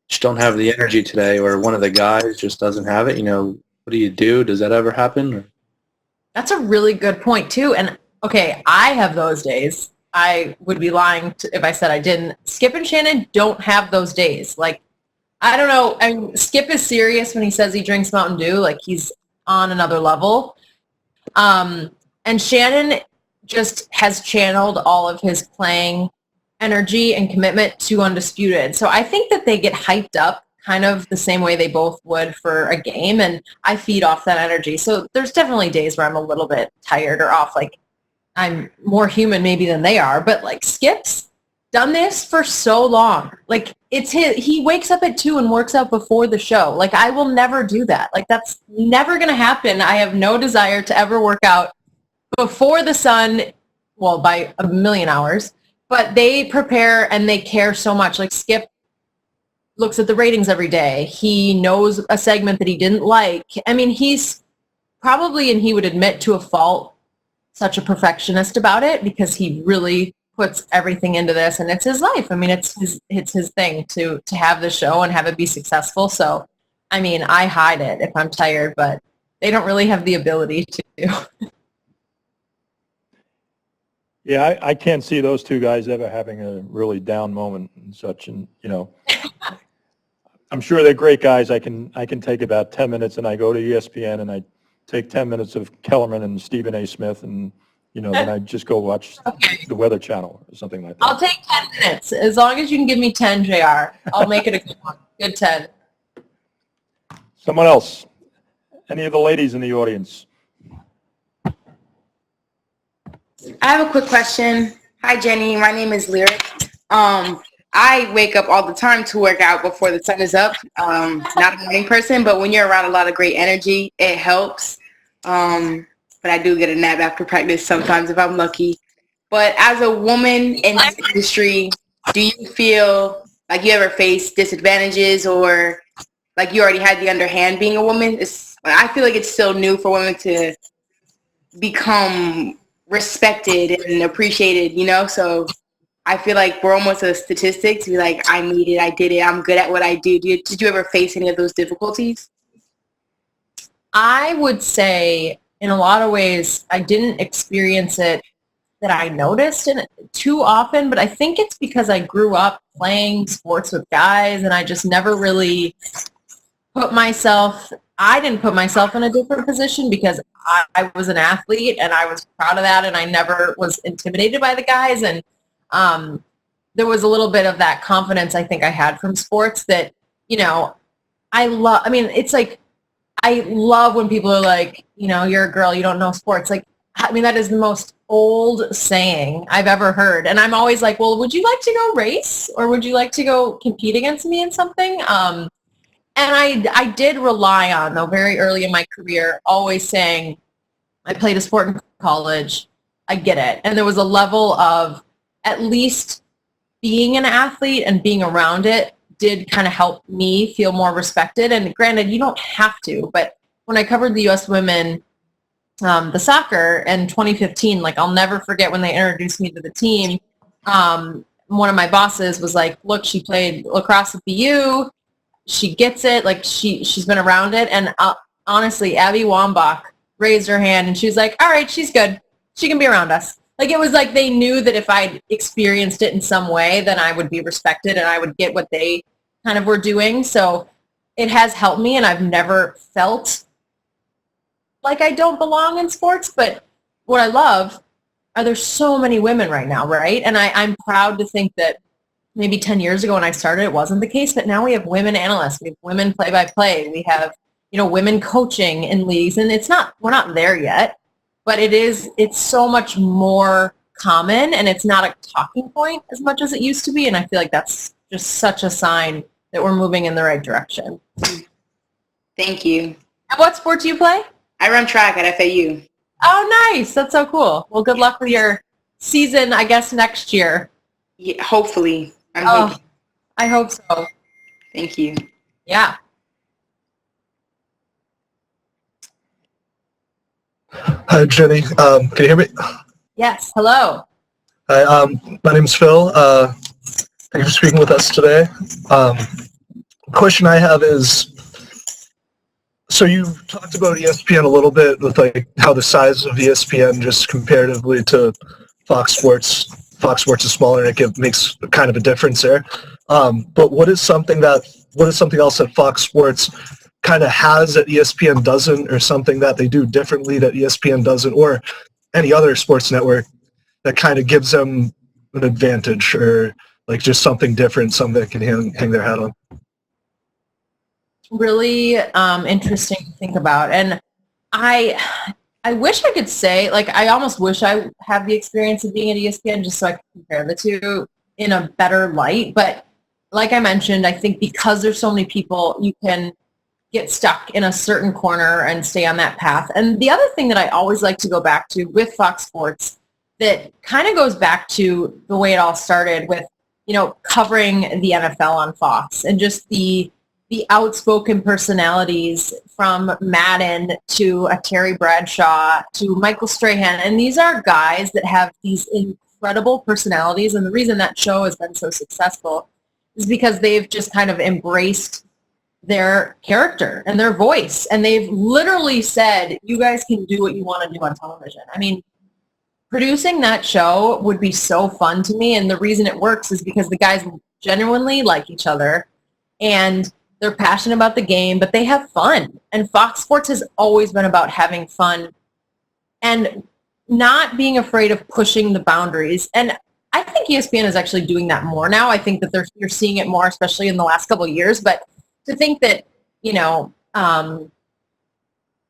just don't have the energy today, or one of the guys just doesn't have it? You know, what do you do? Does that ever happen? Or? That's a really good point, too. And, okay, I have those days. I would be lying if I said I didn't. Skip and Shannon don't have those days. Like, I don't know. I mean, Skip is serious when he says he drinks Mountain Dew. Like, he's on another level. And Shannon just has channeled all of his playing energy and commitment to Undisputed. So I think that they get hyped up kind of the same way they both would for a game, and I feed off that energy. So there's definitely days where I'm a little bit tired or off. Like, I'm more human maybe than they are, but like Skip's done this for so long. Like, he wakes up at 2 and works out before the show. Like, I will never do that. Like, that's never going to happen. I have no desire to ever work out before the sun, well, by a million hours, but they prepare and they care so much. Like, Skip looks at the ratings every day. He knows a segment that he didn't like. I mean, he's probably, and he would admit to a fault, such a perfectionist about it because he really puts everything into this, and it's his life. I mean, it's his thing to have the show and have it be successful. So, I mean, I hide it if I'm tired, but they don't really have the ability to. Yeah, I can't see those two guys ever having a really down moment and such. And, you know, I'm sure they're great guys. I can take about 10 minutes and I go to ESPN and I take 10 minutes of Kellerman and Stephen A. Smith and, you know, then I just go watch the Weather Channel or something like that. I'll take 10 minutes. As long as you can give me 10, JR. I'll make it a good one. Good 10. Someone else? Any of the ladies in the audience? I have a quick question. Hi, Jenny. My name is Lyric. I wake up all the time to work out before the sun is up. Not a morning person, but when you're around a lot of great energy, it helps. But I do get a nap after practice sometimes if I'm lucky. But as a woman in this industry, do you feel like you ever face disadvantages or like you already had the underhand being a woman? I feel like it's still new for women to become respected and appreciated, you know? So I feel like we're almost a statistic to be like, I made it, I did it, I'm good at what I do. Did you ever face any of those difficulties? I would say in a lot of ways, I didn't experience it that I noticed in it too often, but I think it's because I grew up playing sports with guys and I just never really I didn't put myself in a different position because I was an athlete and I was proud of that and I never was intimidated by the guys. And there was a little bit of that confidence I think I had from sports that, you know, it's like, I love when people are like, you know, you're a girl, you don't know sports. Like, I mean, that is the most old saying I've ever heard. And I'm always like, well, would you like to go race or would you like to go compete against me in something? And I did rely on, though, very early in my career, always saying, I played a sport in college, I get it. And there was a level of at least being an athlete and being around it did kind of help me feel more respected. And granted, you don't have to, but when I covered the U.S. women, the soccer in 2015, like I'll never forget when they introduced me to the team. One of my bosses was like, look, she played lacrosse at BU. She gets it. Like she's been around it. And honestly, Abby Wambach raised her hand and she was like, all right, she's good. She can be around us. Like it was like they knew that if I'd experienced it in some way, then I would be respected and I would get what they kind of were doing. So it has helped me and I've never felt like I don't belong in sports. But what I love are there's so many women right now, right? And I'm proud to think that maybe 10 years ago when I started, it wasn't the case, but now we have women analysts, we have women play-by-play, we have, you know, women coaching in leagues, and we're not there yet, but it's so much more common, and it's not a talking point as much as it used to be, and I feel like that's just such a sign that we're moving in the right direction. Thank you. And what sport do you play? I run track at FAU. Oh, nice. That's so cool. Well, good luck with your season, I guess, next year. Yeah, hopefully. I'm Oh, hoping. I hope so. Thank you. Yeah. Hi, Jenny. Can you hear me? Yes. Hello. Hi, my name's Phil. Thank you for speaking with us today. Question I have is, so you talked about ESPN a little bit with like how the size of ESPN just comparatively to Fox Sports. Fox Sports is smaller and it makes kind of a difference there. But what is something else that Fox Sports kind of has that ESPN doesn't, or something that they do differently that ESPN doesn't, or any other sports network that kind of gives them an advantage, or like just something different, something that can hang their hat on? Really interesting to think about. And I wish I could say, like, I almost wish I had the experience of being at ESPN just so I could compare the two in a better light. But like I mentioned, I think because there's so many people, you can get stuck in a certain corner and stay on that path. And the other thing that I always like to go back to with Fox Sports that kind of goes back to the way it all started with, covering the NFL on Fox and just the outspoken personalities from Madden to a Terry Bradshaw to Michael Strahan. And these are guys that have these incredible personalities. And the reason that show has been so successful is because they've just kind of embraced their character and their voice. And they've literally said, you guys can do what you want to do on television. I mean, producing that show would be so fun to me. And the reason it works is because the guys genuinely like each other and they're passionate about the game, but they have fun. And Fox Sports has always been about having fun and not being afraid of pushing the boundaries. And I think ESPN is actually doing that more now. I think that you're seeing it more, especially in the last couple of years. But to think that,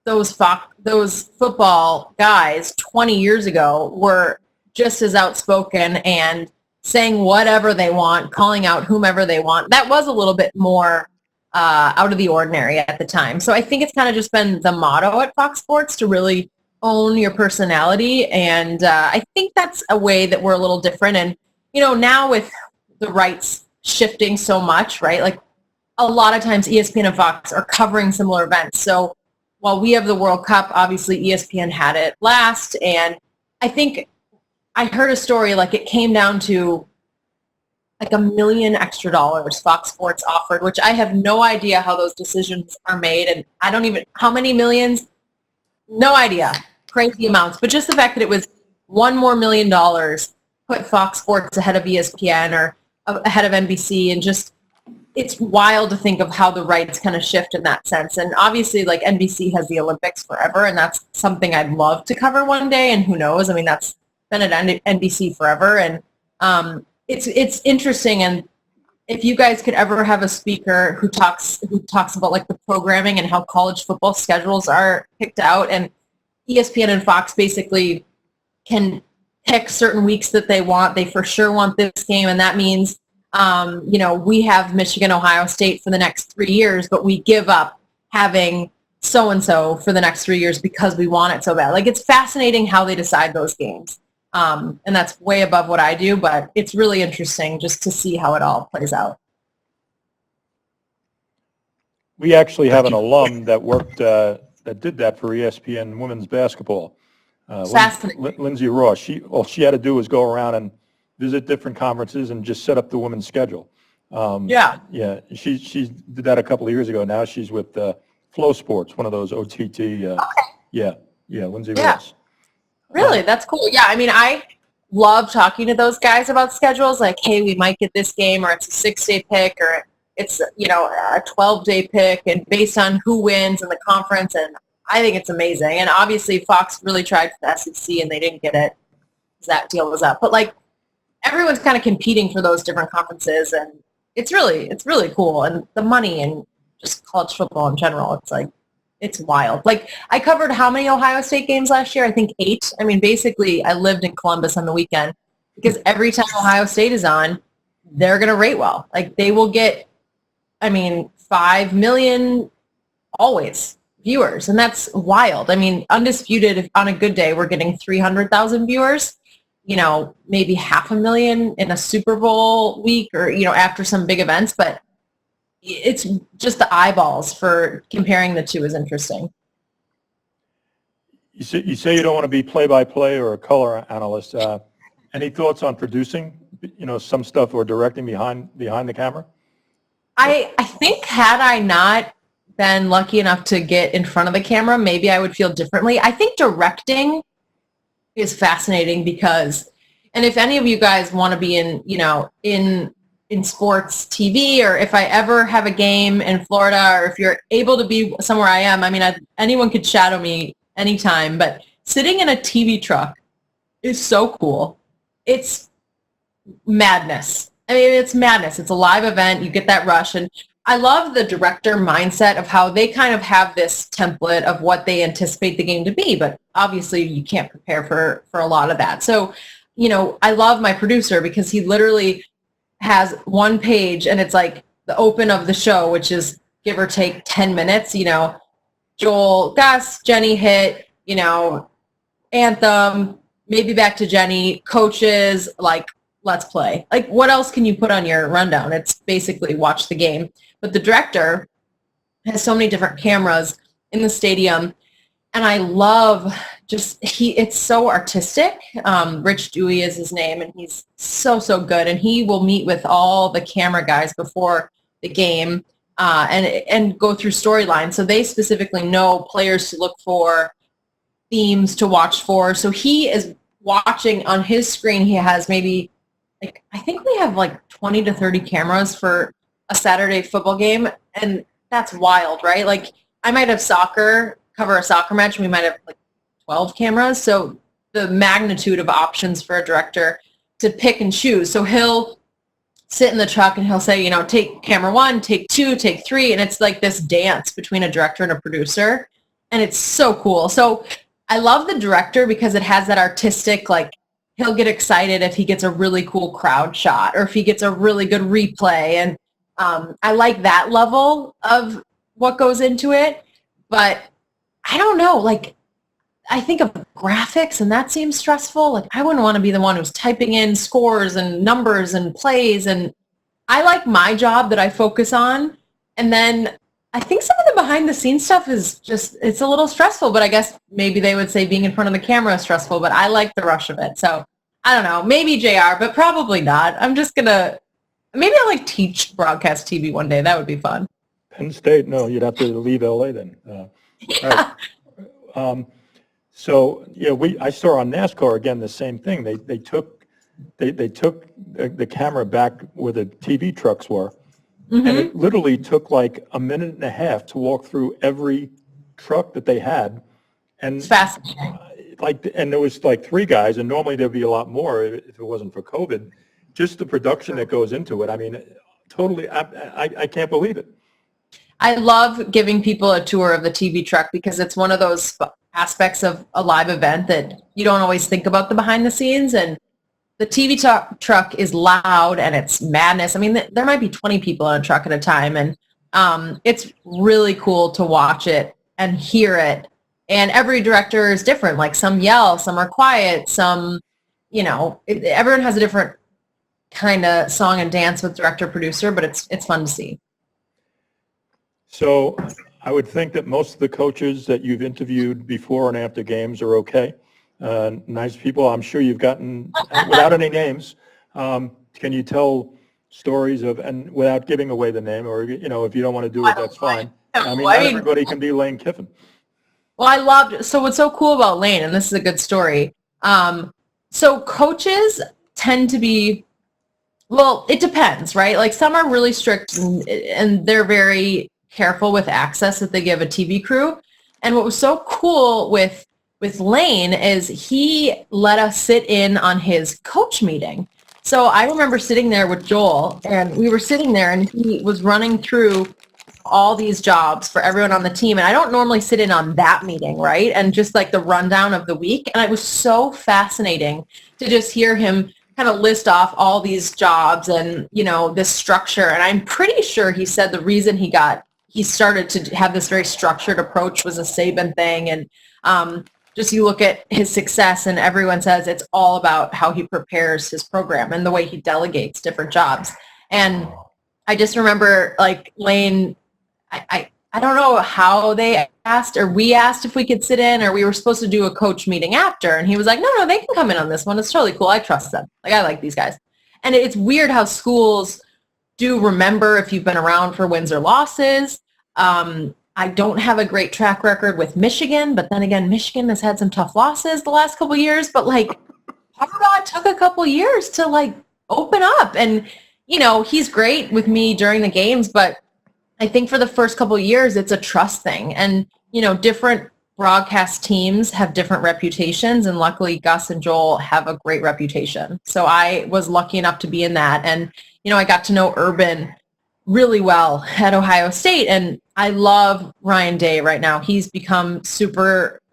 those football guys 20 years ago were just as outspoken and saying whatever they want, calling out whomever they want, that was a little bit more out of the ordinary at the time. So I think it's kind of just been the motto at Fox Sports to really own your personality. And I think that's a way that we're a little different. And, now with the rights shifting so much, right? Like a lot of times ESPN and Fox are covering similar events. So while we have the World Cup, obviously ESPN had it last. And I think I heard a story like it came down to like $1 million extra Fox Sports offered, which I have no idea how those decisions are made. And I don't even, how many millions? No idea. Crazy amounts. But just the fact that it was $1 more million put Fox Sports ahead of ESPN or ahead of NBC, and just, it's wild to think of how the rights kind of shift in that sense. And obviously, like, NBC has the Olympics forever, and that's something I'd love to cover one day. And who knows? I mean, that's been at NBC forever. And it's interesting. And if you guys could ever have a speaker who talks about like the programming and how college football schedules are picked out, and ESPN and Fox basically can pick certain weeks that they want. They for sure want this game, and that means we have Michigan, Ohio State for the next 3 years, but we give up having so-and-so for the next 3 years because we want it so bad. Like, it's fascinating how they decide those games. And that's way above what I do, but it's really interesting just to see how it all plays out. We actually have an alum that worked, that did that for ESPN women's basketball. Fascinating. Lindsay Ross. All she had to do was go around and visit different conferences and just set up the women's schedule. Yeah. Yeah, she did that a couple of years ago. Now she's with Flow Sports, one of those OTT. Okay. Yeah, Lindsay Yeah. Ross. Really? That's cool. Yeah, I mean, I love talking to those guys about schedules, like, hey, we might get this game, or it's a 6-day pick, or it's, a 12-day pick, and based on who wins in the conference, and I think it's amazing. And obviously Fox really tried for the SEC, and they didn't get it because that deal was up. But, like, everyone's kind of competing for those different conferences, and it's really cool. And the money and just college football in general, it's like, it's wild. Like, I covered how many Ohio State games last year? I think 8. I mean, basically, I lived in Columbus on the weekend because every time Ohio State is on, they're going to rate well. Like, they will get, 5 million always viewers, and that's wild. I mean, undisputed, on a good day, we're getting 300,000 viewers. maybe 500,000 in a Super Bowl week or, after some big events, but it's just the eyeballs for comparing the two is interesting. You say you don't want to be play-by-play or a color analyst. Any thoughts on producing, some stuff or directing behind the camera? I think had I not been lucky enough to get in front of the camera, maybe I would feel differently. I think directing is fascinating because, and if any of you guys want to be in sports TV, or if I ever have a game in Florida, or if you're able to be somewhere I am, anyone could shadow me anytime, but sitting in a TV truck is so cool. It's madness. It's madness. It's a live event. You get that rush. And I love the director mindset of how they kind of have this template of what they anticipate the game to be, but obviously you can't prepare for a lot of that. So, I love my producer because he literally has one page and it's like the open of the show, which is give or take 10 minutes, Joel, Gus, Jenny hit, anthem, maybe back to Jenny, coaches, like, let's play. Like, what else can you put on your rundown? It's basically watch the game. But the director has so many different cameras in the stadium, and I love it's so artistic. Rich Dewey is his name, and he's so good. And he will meet with all the camera guys before the game and go through storylines. So they specifically know players to look for, themes to watch for. So he is watching on his screen. He has maybe, I think we have 20 to 30 cameras for a Saturday football game. And that's wild, right? I might have cover a soccer match, and we might have 12 cameras. So the magnitude of options for a director to pick and choose. So he'll sit in the truck and he'll say, take camera 1, take 2, take 3. And it's like this dance between a director and a producer. And it's so cool. So I love the director because it has that artistic, he'll get excited if he gets a really cool crowd shot or if he gets a really good replay. And I like that level of what goes into it. But I don't know, I think of graphics and that seems stressful. I wouldn't want to be the one who's typing in scores and numbers and plays. And I like my job that I focus on. And then I think some of the behind the scenes stuff is it's a little stressful, but I guess maybe they would say being in front of the camera is stressful, but I like the rush of it. So I don't know, maybe JR, but probably not. Maybe I'll teach broadcast TV one day. That would be fun. Penn State, no, you'd have to leave LA then. Yeah. Right. So I saw on NASCAR again the same thing. They took the camera back where the TV trucks were, and it literally took a minute and a half to walk through every truck that they had, and it's fascinating. And there was 3 guys, and normally there'd be a lot more if it wasn't for COVID. Just the production that goes into it. Totally, I can't believe it. I love giving people a tour of the TV truck because it's one of those aspects of a live event that you don't always think about the behind the scenes. And the TV truck is loud and it's madness. There might be 20 people in a truck at a time, and it's really cool to watch it and hear it. And every director is different. Some yell, some are quiet, some, everyone has a different kind of song and dance with director producer, but it's fun to see. So I would think that most of the coaches that you've interviewed before and after games are okay. Nice people. I'm sure you've gotten, without any names, can you tell stories of, and without giving away the name, or, if you don't want to do it, that's fine. Not everybody can be Lane Kiffin. Well, so what's so cool about Lane, and this is a good story. So coaches tend to be, well, it depends, right? Some are really strict and they're very careful with access that they give a TV crew. And what was so cool with Lane is he let us sit in on his coach meeting. So I remember sitting there with Joel, and we were sitting there, and he was running through all these jobs for everyone on the team. And I don't normally sit in on that meeting, right? And just the rundown of the week. And it was so fascinating to just hear him kind of list off all these jobs and, this structure. And I'm pretty sure he said the reason he started to have this very structured approach was a Saban thing. And just you look at his success and everyone says it's all about how he prepares his program and the way he delegates different jobs. And I just remember like Lane, I don't know how they asked or we asked if we could sit in or we were supposed to do a coach meeting after. And he was like, no, they can come in on this one. It's totally cool. I trust them. Like, I like these guys. And it's weird how schools do remember if you've been around for wins or losses. I don't have a great track record with Michigan, but then again, Michigan has had some tough losses the last couple of years. But like, Harbaugh took a couple of years to like open up. And, you know, he's great with me during the games, but I think for the first couple of years, it's a trust thing. And, you know, different broadcast teams have different reputations. And luckily, Gus and Joel have a great reputation. So I was lucky enough to be in that. And, you know, I got to know Urban really well at Ohio State. And I love Ryan Day right now. He's become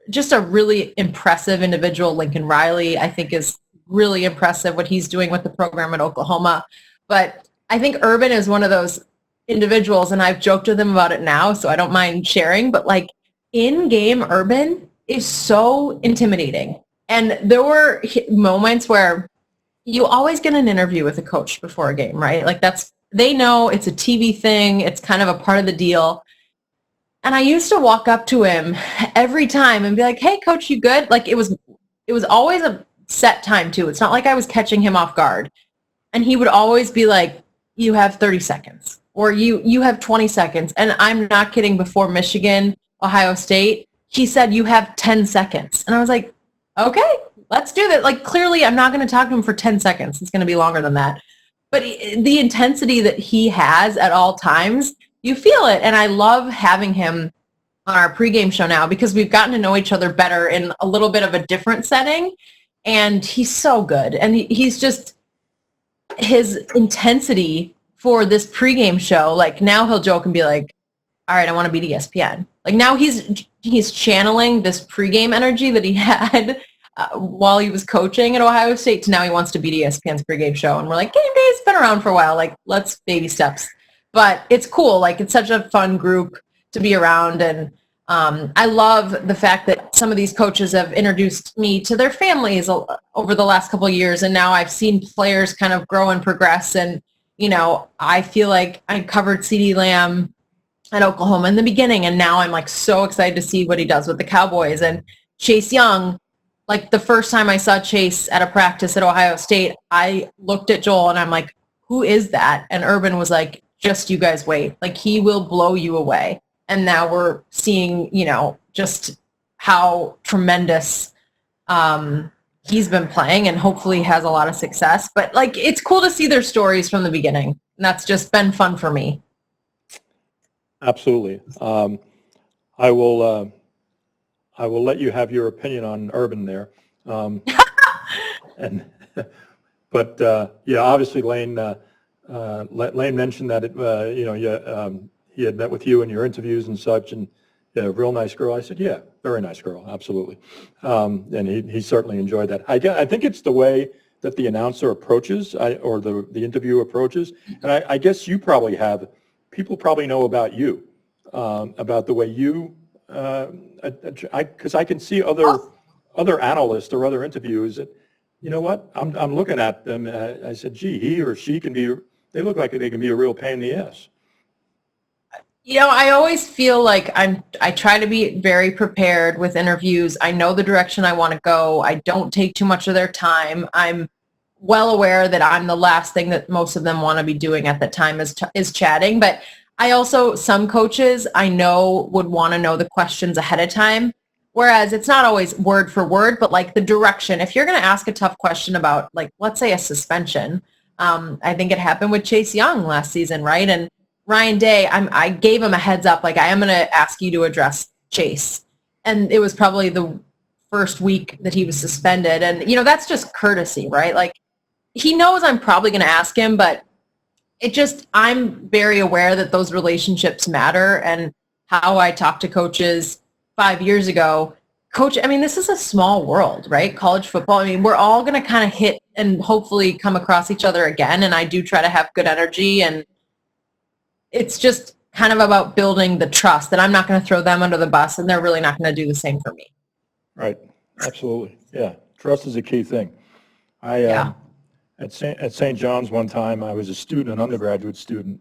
just a really impressive individual. Lincoln Riley, I think, is really impressive what he's doing with the program at Oklahoma. But I think Urban is one of those individuals, and I've joked with him about it now, so I don't mind sharing, but like in-game Urban is so intimidating. And there were moments where you always get an interview with a coach before a game, right? Like they know it's a TV thing. It's kind of a part of the deal. And I used to walk up to him every time and be like, hey, coach, you good? Like it was always a set time too. It's not like I was catching him off guard. And he would always be like, you have 30 seconds. Or you have 20 seconds. And I'm not kidding, before Michigan, Ohio State, he said, you have 10 seconds. And I was like, okay, let's do that. Like, clearly, I'm not going to talk to him for 10 seconds. It's going to be longer than that. But the intensity that he has at all times, you feel it. And I love having him on our pregame show now because we've gotten to know each other better in a little bit of a different setting. And he's so good. And he's just, his intensity for this pregame show, like now he'll joke and be like, all right, I want to beat ESPN. Like now he's channeling this pregame energy that he had while he was coaching at Ohio State to now he wants to beat ESPN's pregame show. And we're like, Game Day's been around for a while. Like, let's baby steps. But it's cool. Like, it's such a fun group to be around. And I love the fact that some of these coaches have introduced me to their families over the last couple of years. And now I've seen players kind of grow and progress. And you know, I feel like I covered CeeDee Lamb at Oklahoma in the beginning, and now I'm like so excited to see what he does with the Cowboys. And Chase Young, like the first time I saw Chase at a practice at Ohio State, I looked at Joel and I'm like, who is that? And Urban was like, just you guys wait. Like he will blow you away. And now we're seeing, you know, just how tremendous he's been playing and hopefully has a lot of success. But like, it's cool to see their stories from the beginning. And that's just been fun for me. Absolutely. I will let you have your opinion on Urban there. But yeah, obviously Lane mentioned that he had met with you in your interviews and such, and yeah, real nice girl. I said, yeah, very nice girl, absolutely. And he certainly enjoyed that. I think it's the way that the announcer approaches, or the interview approaches. And I guess you probably have, people probably know about you, about the way you, because I can see other analysts or other interviews that, you know what, I'm looking at them. I said, gee, he or she they look like they can be a real pain in the ass. You know, I always feel like I try to be very prepared with interviews. I know the direction I want to go. I don't take too much of their time. I'm well aware that I'm the last thing that most of them want to be doing at that time is chatting. But I also, some coaches I know would want to know the questions ahead of time. Whereas it's not always word for word, but like the direction. If you're going to ask a tough question about, like, let's say a suspension, I think it happened with Chase Young last season, right? And Ryan Day, I gave him a heads up, like, I am going to ask you to address Chase. And it was probably the first week that he was suspended. And, you know, that's just courtesy, right? Like, he knows I'm probably going to ask him, but I'm very aware that those relationships matter. And how I talk to coaches 5 years ago, this is a small world, right? College football. I mean, we're all going to kind of hit and hopefully come across each other again. And I do try to have good energy, and it's just kind of about building the trust that I'm not going to throw them under the bus and they're really not going to do the same for me. Right. Absolutely. Yeah. Trust is a key thing. Yeah. At St. John's one time, I was a student, an undergraduate student,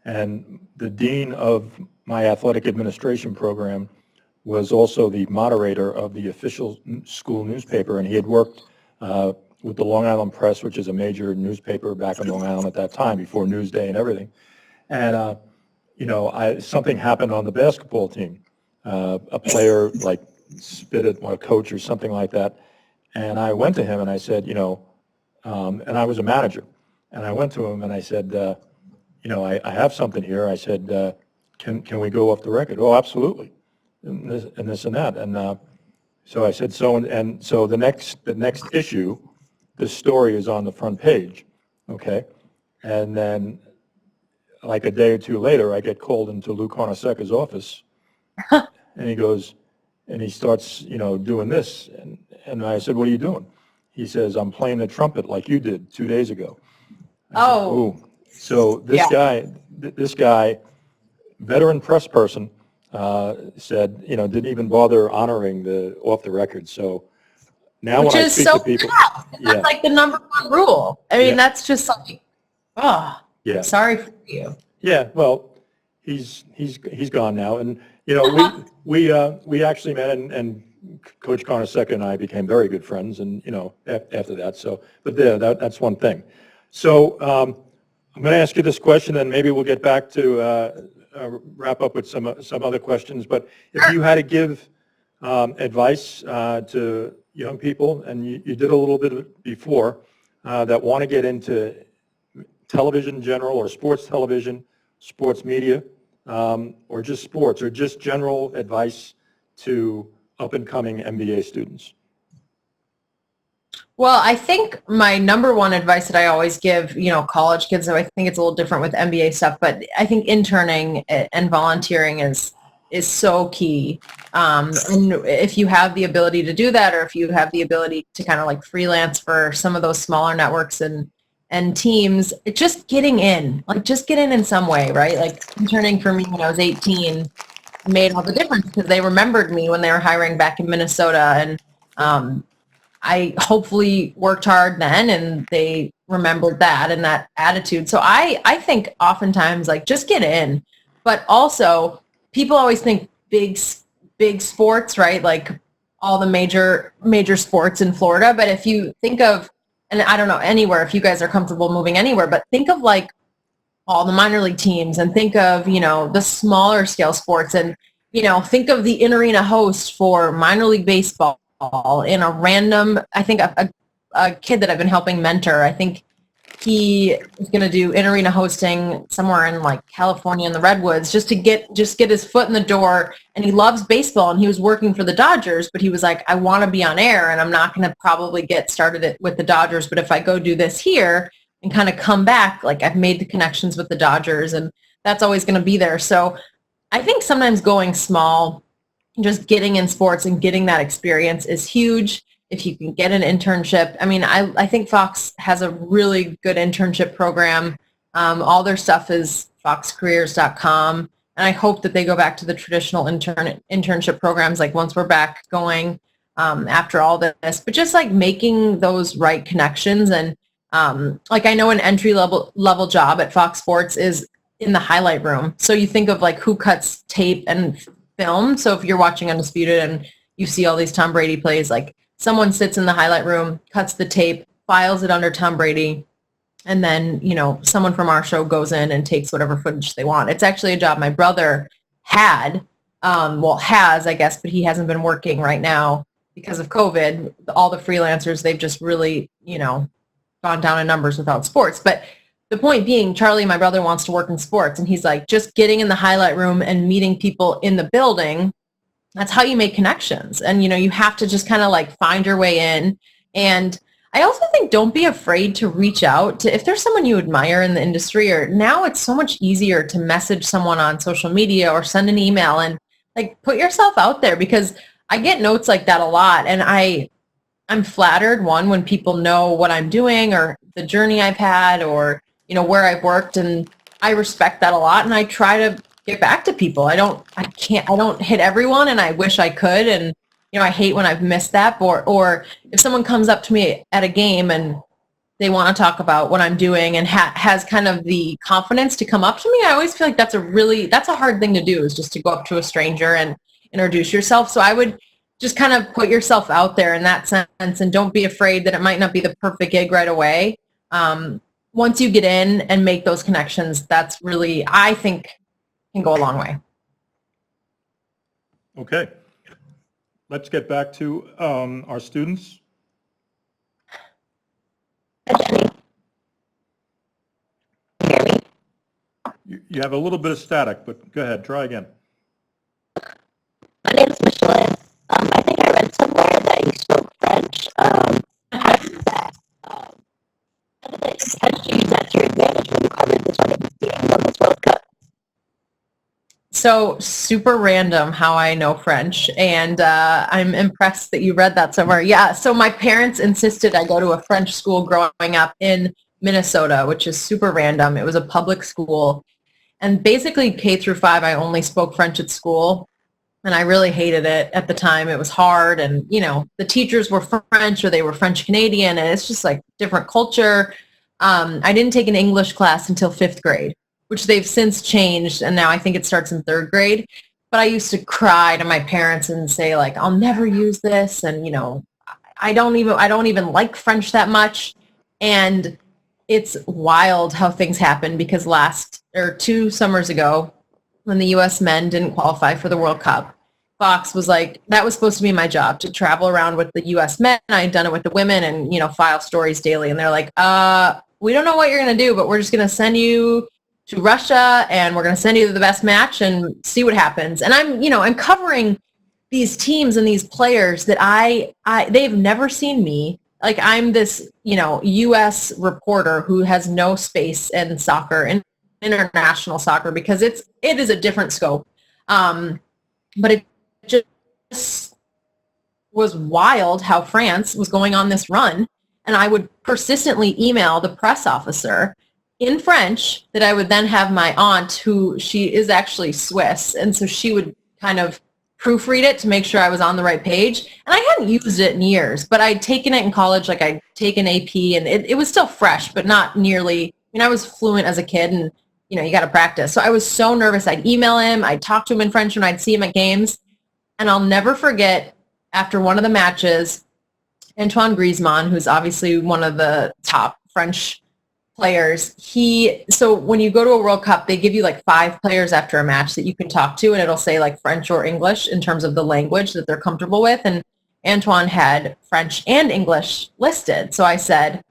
and the dean of my athletic administration program was also the moderator of the official school newspaper, and he had worked with the Long Island Press, which is a major newspaper back in Long Island at that time, before Newsday and everything. And, something happened on the basketball team. A player, like, spit at my coach or something like that. And I went to him and I said, and I was a manager. And I went to him and I said, I have something here. I said, can we go off the record? Oh, absolutely. And this and that. And so I said, so the next issue, this story is on the front page, okay? And then like a day or two later, I get called into Lou Carnesecca's office, and he goes, and he starts, doing this. And I said, what are you doing? He says, I'm playing the trumpet like you did 2 days ago. I said, ooh. So this guy, veteran press person, said, didn't even bother honoring the off the record. So now Which when I is speak so to people, bad. That's like the number one rule. I mean, that's just like, yeah. sorry for you. Yeah, well, he's gone now, and we actually met, and Coach Carnesecca and I became very good friends, and after that. So, but that's one thing. So I'm going to ask you this question, and maybe we'll get back to wrap up with some other questions. But if you had to give advice to young people, and you did a little bit of it before, that want to get into television in general, or sports television, sports media, or just sports, or just general advice to up-and-coming MBA students? Well, I think my number one advice that I always give, college kids, though I think it's a little different with MBA stuff, but I think interning and volunteering is so key. And if you have the ability to do that, or if you have the ability to kind of like freelance for some of those smaller networks and teams, just getting in some way, right? Like interning for me when I was 18 made all the difference, because they remembered me when they were hiring back in Minnesota, and I hopefully worked hard then, and they remembered that and that attitude. So I think oftentimes, like, just get in. But also, people always think big sports, right? Like all the major sports in Florida. But if you think of, and I don't know, anywhere, if you guys are comfortable moving anywhere, but think of like all the minor league teams, and think of, the smaller scale sports, and, think of the in-arena host for minor league baseball in a random, I think a kid that I've been helping mentor, I think he is going to do in-arena hosting somewhere in like California in the Redwoods, just to get his foot in the door. And he loves baseball, and he was working for the Dodgers, but he was like, I want to be on air, and I'm not going to probably get started with the Dodgers, but if I go do this here and kind of come back, like I've made the connections with the Dodgers, and that's always going to be there. So I think sometimes going small, just getting in sports and getting that experience is huge. If you can get an internship, I mean, I think Fox has a really good internship program. All their stuff is foxcareers.com. And I hope that they go back to the traditional internship programs, like once we're back going after all this, but just like making those right connections. And like, I know an entry level job at Fox Sports is in the highlight room. So you think of like who cuts tape and film. So if you're watching Undisputed and you see all these Tom Brady plays, like someone sits in the highlight room, cuts the tape, files it under Tom Brady, and then, someone from our show goes in and takes whatever footage they want. It's actually a job my brother had, has, I guess, but he hasn't been working right now because of COVID. All the freelancers, they've just really, gone down in numbers without sports. But the point being, Charlie, my brother, wants to work in sports, and he's like, just getting in the highlight room and meeting people in the building, that's how you make connections. And, you have to just kind of like find your way in. And I also think don't be afraid to reach out to, if there's someone you admire in the industry, or now it's so much easier to message someone on social media or send an email and like put yourself out there, because I get notes like that a lot. And I'm flattered, one, when people know what I'm doing or the journey I've had, or, where I've worked, and I respect that a lot. And I try to get back to people. I don't hit everyone, and I wish I could. And I hate when I've missed that, or if someone comes up to me at a game and they want to talk about what I'm doing and has kind of the confidence to come up to me, I always feel like that's a hard thing to do, is just to go up to a stranger and introduce yourself. So I would just kind of put yourself out there in that sense, and don't be afraid that it might not be the perfect gig right away. Once you get in and make those connections, that's really, I think, can go a long way. Okay. Let's get back to our students. You have a little bit of static, but go ahead, try again. My name is Michelle. I think I read somewhere that you spoke French. How did that, how did you use that to your advantage when you covered this Women's World Cup? So super random how I know French, and I'm impressed that you read that somewhere. Yeah, so my parents insisted I go to a French school growing up in Minnesota, which is super random. It was a public school, and basically K through 5, I only spoke French at school, and I really hated it at the time. It was hard, and the teachers were French, or they were French Canadian, and it's just like different culture. I didn't take an English class until 5th grade, which they've since changed, and now I think it starts in 3rd grade. But I used to cry to my parents and say, like, I'll never use this, and I don't even like French that much. And it's wild how things happen, because 2 summers ago, when the U.S. men didn't qualify for the World Cup, Fox was like, that was supposed to be my job, to travel around with the U.S. men. I had done it with the women and, file stories daily. And they're like, we don't know what you're going to do, but we're just going to send you to Russia, and we're going to send you to the best match and see what happens. And I'm covering these teams and these players that they've never seen me. Like, I'm this, U.S. reporter who has no space in soccer and international soccer, because it is a different scope. But it just was wild how France was going on this run, and I would persistently email the press officer in French that I would then have my aunt, who she is actually Swiss, and so she would kind of proofread it to make sure I was on the right page. And I hadn't used it in years, but I'd taken it in college, like I'd taken AP, and it was still fresh, but not nearly, I was fluent as a kid, and you got to practice. So I was so nervous. I'd email him, I'd talk to him in French when I'd see him at games. And I'll never forget, after one of the matches, Antoine Griezmann, who's obviously one of the top French players, so when you go to a World Cup, they give you like 5 players after a match that you can talk to, and it'll say like French or English in terms of the language that they're comfortable with. And Antoine had French and English listed. So I said,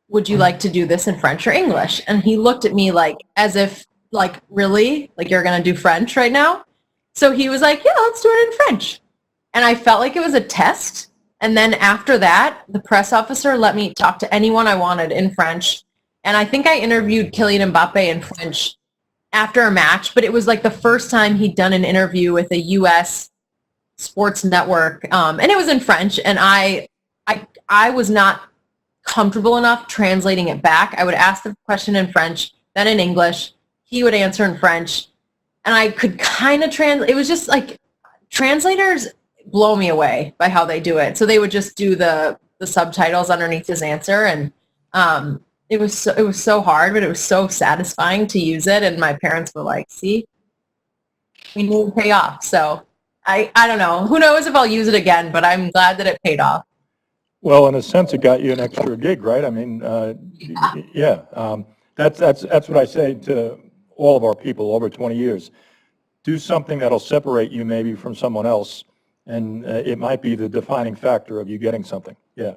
would you like to do this in French or English? And he looked at me like, as if, like, really? Like, you're going to do French right now? So he was like, yeah, let's do it in French. And I felt like it was a test. And then after that, the press officer let me talk to anyone I wanted in French. And I think I interviewed Kylian Mbappe in French after a match, but it was like the first time he'd done an interview with a U.S. sports network. And it was in French, and I was not comfortable enough translating it back. I would ask the question in French, then in English. He would answer in French, and I could kind of translate. It was just like, translators blow me away by how they do it. So they would just do the subtitles underneath his answer, and it was so hard, but it was so satisfying to use it. And my parents were like, see, we need to pay off. So I don't know. Who knows if I'll use it again, but I'm glad that it paid off. Well, in a sense, it got you an extra gig, right? I mean, yeah. That's what I say to all of our people over 20 years. Do something that'll separate you maybe from someone else, and it might be the defining factor of you getting something. Yeah.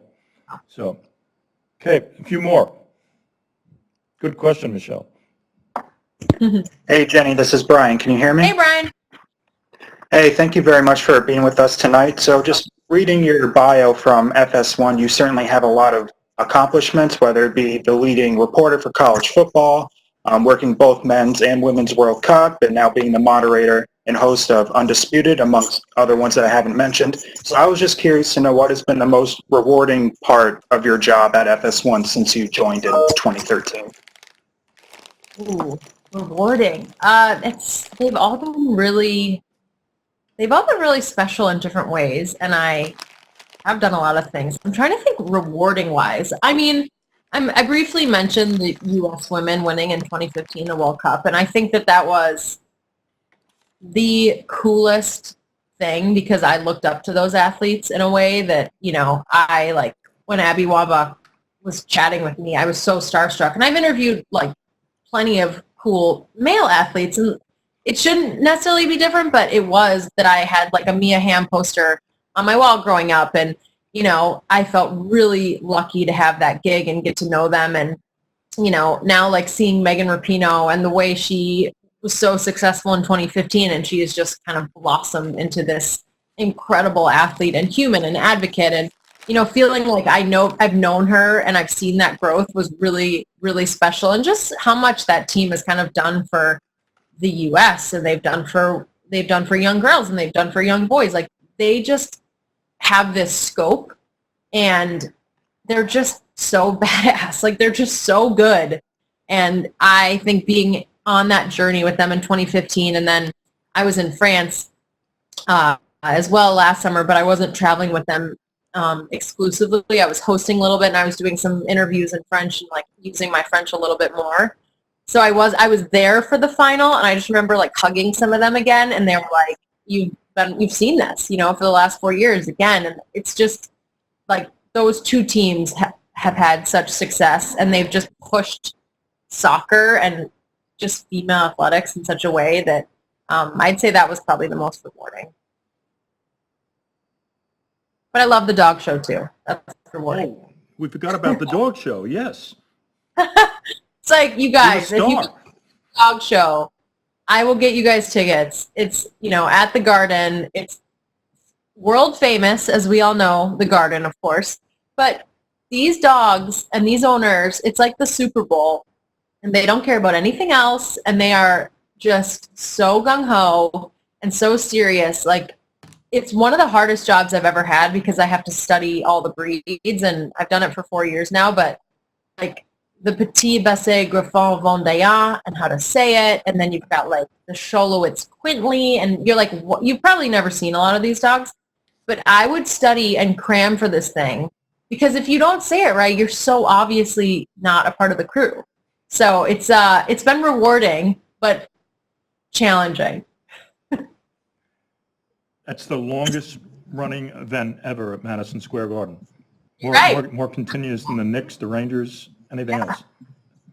So, okay, a few more. Good question, Michelle. Hey, Jenny, this is Brian. Can you hear me? Hey, Brian. Hey, thank you very much for being with us tonight. So just reading your bio from FS1, you certainly have a lot of accomplishments, whether it be the leading reporter for college football, working both men's and women's World Cup, and now being the moderator and host of Undisputed, amongst other ones that I haven't mentioned. So I was just curious to know what has been the most rewarding part of your job at FS1 since you joined in 2013. Ooh, rewarding. They've all been really they've all been really special in different ways, and I've done a lot of things. I'm trying to think rewarding wise. I mean, I briefly mentioned the U.S. women winning in 2015 the World Cup, and I think that was the coolest thing because I looked up to those athletes in a way that, I like when Abby Wambach was chatting with me, I was so starstruck. And I've interviewed like plenty of cool male athletes, and it shouldn't necessarily be different, but it was that I had like a Mia Hamm poster on my wall growing up, and I felt really lucky to have that gig and get to know them. And now like seeing Megan Rapinoe and the way she was so successful in 2015, and she has just kind of blossomed into this incredible athlete and human and advocate. And feeling like I've known her and I've seen that growth was really, really special. And just how much that team has kind of done for the U.S. and they've done for young girls and they've done for young boys. Like they just have this scope, and they're just so badass. Like they're just so good. And I think being on that journey with them in 2015, and then I was in France as well last summer, but I wasn't traveling with them exclusively. I was hosting a little bit, and I was doing some interviews in French and like using my French a little bit more. So I was there for the final, and I just remember like hugging some of them again, and they were like, you've seen this, for the last 4 years again. And it's just like those two teams have had such success, and they've just pushed soccer and just female athletics in such a way that I'd say that was probably the most rewarding. But I love the dog show too. That's rewarding. Oh, we forgot about the dog show. Yes. It's like, you guys, if you do the dog show, I will get you guys tickets. It's, at the Garden. It's world famous, as we all know, the Garden, of course. But these dogs and these owners, it's like the Super Bowl, and they don't care about anything else, and they are just so gung-ho and so serious. Like, it's one of the hardest jobs I've ever had because I have to study all the breeds, and I've done it for 4 years now, but like the Petit Basset Griffon Vendéen and how to say it, and then you've got like the Cholowitz Quintley, and you're like, what? You've probably never seen a lot of these dogs, but I would study and cram for this thing because if you don't say it right, you're so obviously not a part of the crew. So it's been rewarding, but challenging. That's the longest running event ever at Madison Square Garden. More continuous than the Knicks, the Rangers, anything else.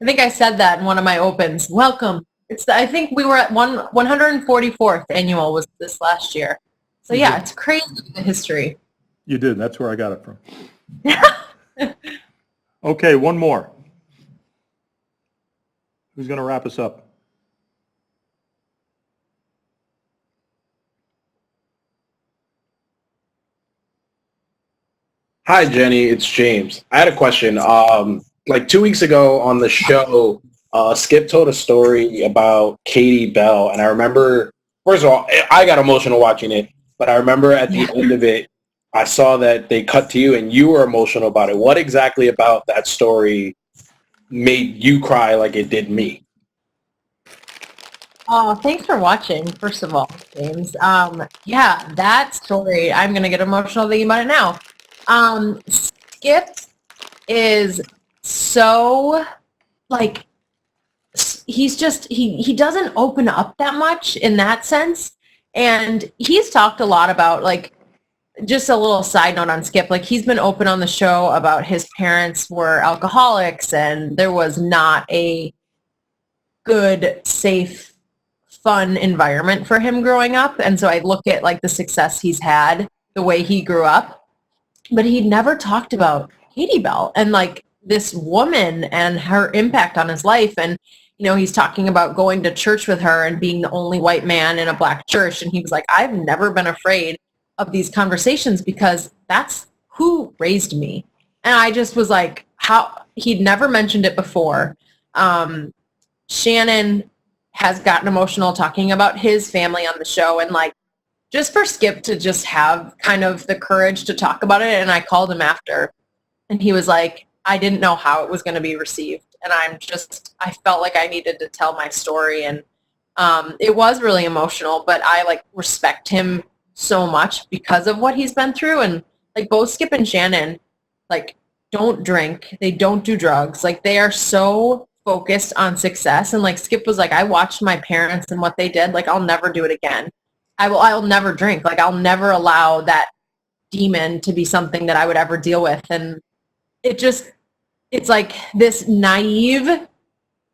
I think I said that in one of my opens. Welcome. I think we were at 144th annual was this last year. So yeah, it's crazy, the history. You did. That's where I got it from. Okay, one more. Who's going to wrap us up? Hi, Jenny. It's James. I had a question. Like 2 weeks ago on the show, Skip told a story about Katie Bell, and I remember, first of all, I got emotional watching it, but I remember at the end of it, I saw that they cut to you, and you were emotional about it. What exactly about that story made you cry like it did me? Oh, thanks for watching, first of all, James. Yeah, that story, I'm going to get emotional thinking about it now. Skip is so, like, he's just, he doesn't open up that much in that sense. And he's talked a lot about, like, just a little side note on Skip, like, he's been open on the show about his parents were alcoholics and there was not a good, safe, fun environment for him growing up. And so I look at, like, the success he's had, the way he grew up. But he'd never talked about Katie Bell and like this woman and her impact on his life. And, he's talking about going to church with her and being the only white man in a black church. And he was like, I've never been afraid of these conversations because that's who raised me. And I just was like, how he'd never mentioned it before. Shannon has gotten emotional talking about his family on the show, and like, just for Skip to just have kind of the courage to talk about it. And I called him after, and he was like, I didn't know how it was going to be received. And I felt like I needed to tell my story. And it was really emotional, but I like respect him so much because of what he's been through. And like both Skip and Shannon, like don't drink, they don't do drugs. Like they are so focused on success. And like Skip was like, I watched my parents and what they did. Like I'll never do it again. I'll never drink. Like I'll never allow that demon to be something that I would ever deal with. And it's like this naive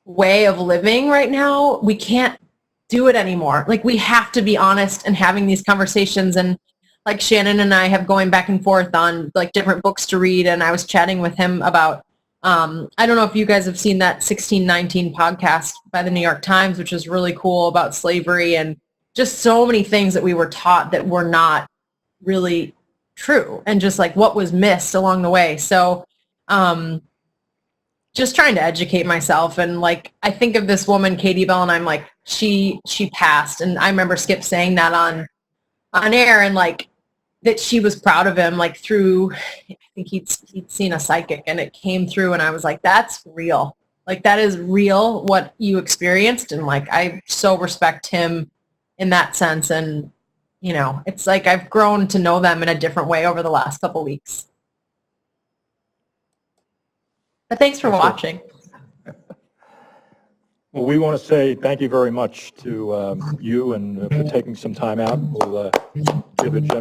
way of living right now. We can't do it anymore. Like we have to be honest and having these conversations. And like Shannon and I have going back and forth on like different books to read. And I was chatting with him about, I don't know if you guys have seen that 1619 podcast by the New York Times, which is really cool about slavery and just so many things that we were taught that were not really true and just like what was missed along the way. So just trying to educate myself. And like, I think of this woman, Katie Bell, and I'm like, she passed. And I remember Skip saying that on air and like that she was proud of him, like through, I think he'd seen a psychic and it came through. And I was like, that's real. Like that is real what you experienced. And like, I so respect him in that sense. And, you know, it's like I've grown to know them in a different way over the last couple weeks. But thanks for watching. Well, we want to say thank you very much to you and for taking some time out. We'll give a general